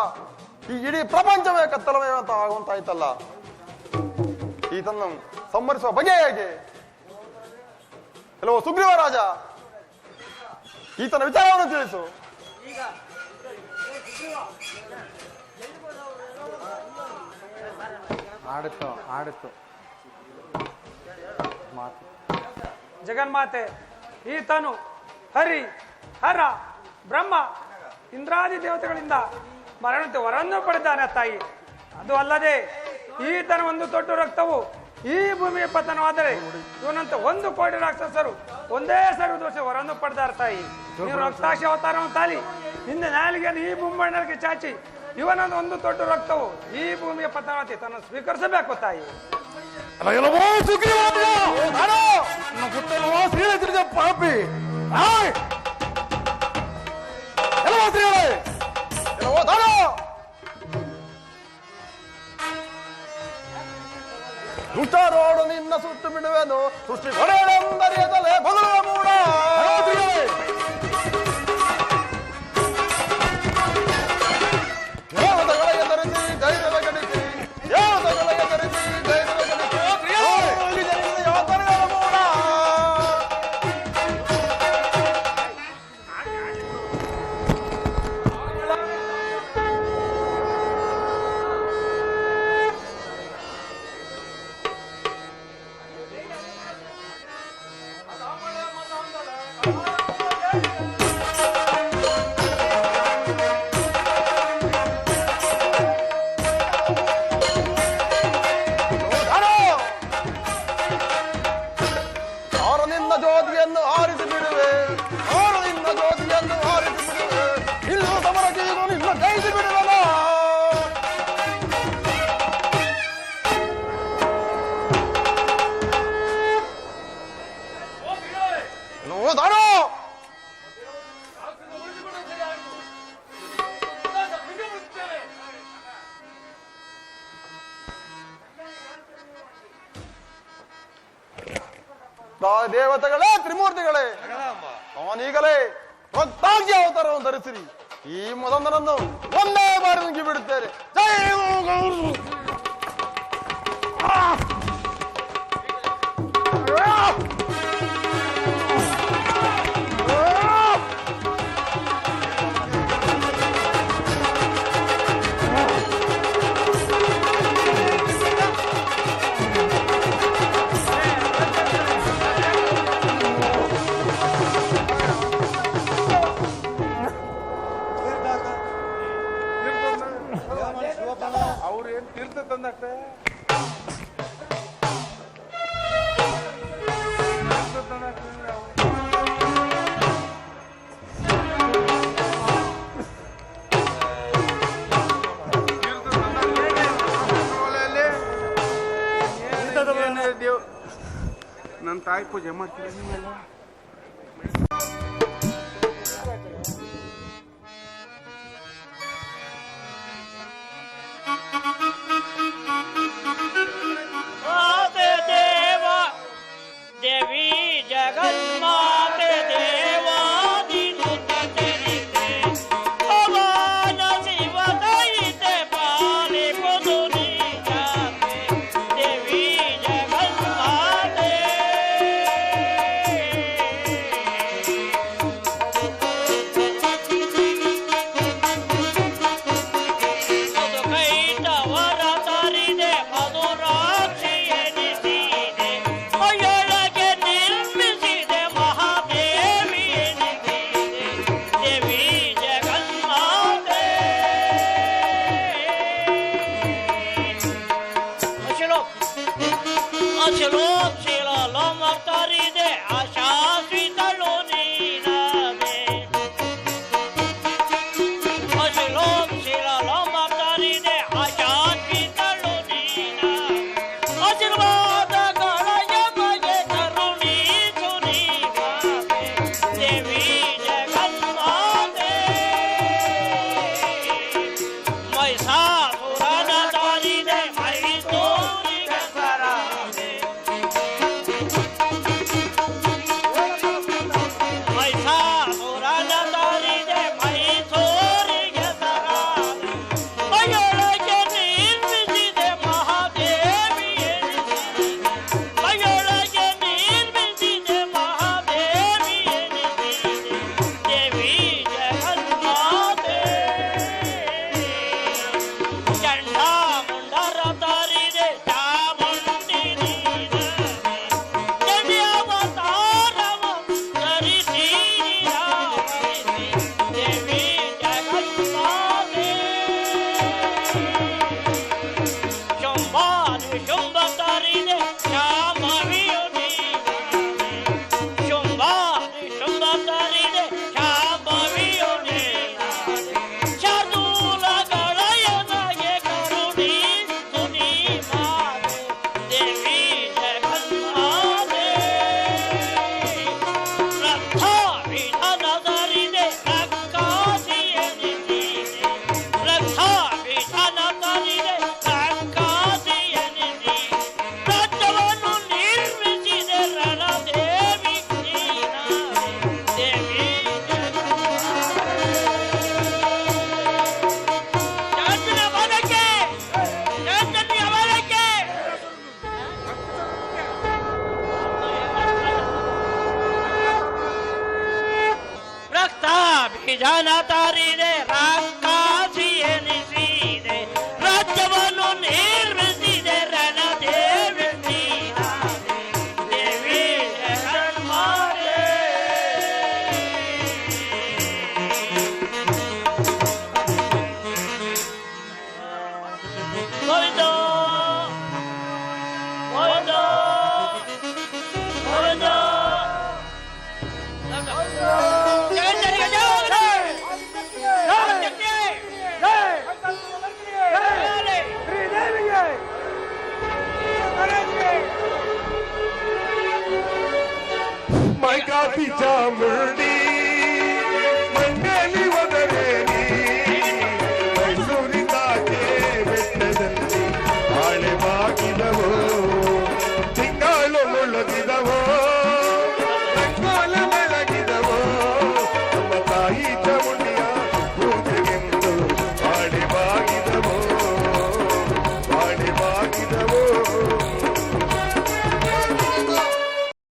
ಈ ಇಡೀ ಪ್ರಪಂಚವೇ ಕತ್ತಲಮಯ ಅಂತ ಆಗುವಂತಾಯ್ತಲ್ಲ. ಈತನ್ನು ಸಂಹರಿಸುವ ಬಗೆ ಹೇಗೆ? ಕೆಲವು ಸುಗ್ರೀವ ರಾಜ, ಈತನ ವಿಚಾರವನ್ನು ತಿಳಿಸು. ಆಡಿತ್ತು ಜಗನ್ಮಾತೆ, ಈತನು ಹರಿ, ಹರ, ಬ್ರಹ್ಮ, ಇಂದ್ರಾದಿ ದೇವತೆಗಳಿಂದ ಮರಣತೆ ವರನ್ನು ಪಡೆದಾನೆ ತಾಯಿ. ಅದು ಅಲ್ಲದೆ ಈತನ ಒಂದು ತೊಟ್ಟು ರಕ್ತವು ಈ ಭೂಮಿಯ ಪತನವಾದರೆ ಇವನಂತ 1 ಕೋಟಿ ರಾಕ್ಷಸರು ಒಂದೇ ಸರಿ ದೋಷ ವರನ್ನು ಪಡೆದಾರ ತಾಯಿ. ನೀವು ರಕ್ತಾಕ್ಷಿ ಅವತಾರವನ್ನು ತಾಲಿ ನಿನ್ನ ನಾಲಿಗೆಯನ್ನು ಈ ಭೂಮಂಡಲಕ್ಕೆ ಚಾಚಿ ಇವನೊಂದು 1 ತೊಟ್ಟು ರಕ್ತವು ಈ ಭೂಮಿಯ ಪತನವಾತಿ ತನ್ನ ಸ್ವೀಕರಿಸಬೇಕು ತಾಯಿ. ಪಾಪಿ ದುಷ್ಟರೋಡು ನಿನ್ನ ಸುಟ್ಟು ಬಿಡುವೆನು, ಸೃಷ್ಟಿ ಹೊಡೆಯಲೆಂದರಿಯದಲೆ ಬದಲುವ ಮೂಡ. ದೇವತೆಗಳಿಗೆ ಧರಿಸಿ ಧೈರ್ಯದ ಗಣಿಸಿ, ದೇವತೆಗಳಿಗೆ ಧರಿಸಿ ಧೈರ್ಯದ ಗಣಿಸಿ, ಯಾವತ್ತರಿಯದ ಮೂಡ. ಜ್ಯೋತಿಯನ್ನು ಆರಿಸಿ ಬಿಡುವೆ, ಆರು ನಿನ್ನ ಜ್ಯೋತಿಯನ್ನು ಆರಿಸಿ ಬಿಡುವೆ, ಇಲ್ಲೂ ಸಮರಕ್ಕೆ ಇದು ನಿನ್ನ ಕೈಸಿ ಬಿಡುವನ. ದೇವತೆಗಳೇ, ತ್ರಿಮೂರ್ತಿಗಳೇ, ಅವನೀಗಲೇ ರಕ್ತಾಕ್ಷಿ ಅವತಾರವನ್ನು ಧರಿಸಿರಿ. ಈ ಮೊದಲನನ್ನು ಒಂದೇ ಬಾರಿ ನುಗ್ಗಿ ಬಿಡುತ್ತೇನೆ. ಜೈ ಅವ್ರೇನ್ ತೀರ್ಥ ತಂದಾಕ್ತೆ ನನ್ನ ತಾಯಿ ಪೂಜೆ ಮಾಡ್ತೀನಿ ನೀವೆಲ್ಲ. देवी जगन्माते देवादिनुत चरिते भगवान शिव दयिते पाले कुदुनी जाते देवी जगन्माते ಜನ ತಾರಿದೆ ರಾಕ್ಷಸಿ ಎನಿಸಿದೆ ರಾಜ್ಯವನ್ನು ನಿರ್ಮಿಸಿದೆ ರಣದೇವಿ ದೇವಿ ಜಗನ್ಮಾತೆ ಗೋವಿಂದ ಗೋವಿಂದ ಗೋವಿಂದ ಜಗತ್ತರಿಗೆ ಜಯ ಶ್ರೀದೇವಿಗೆ My God, be dumb,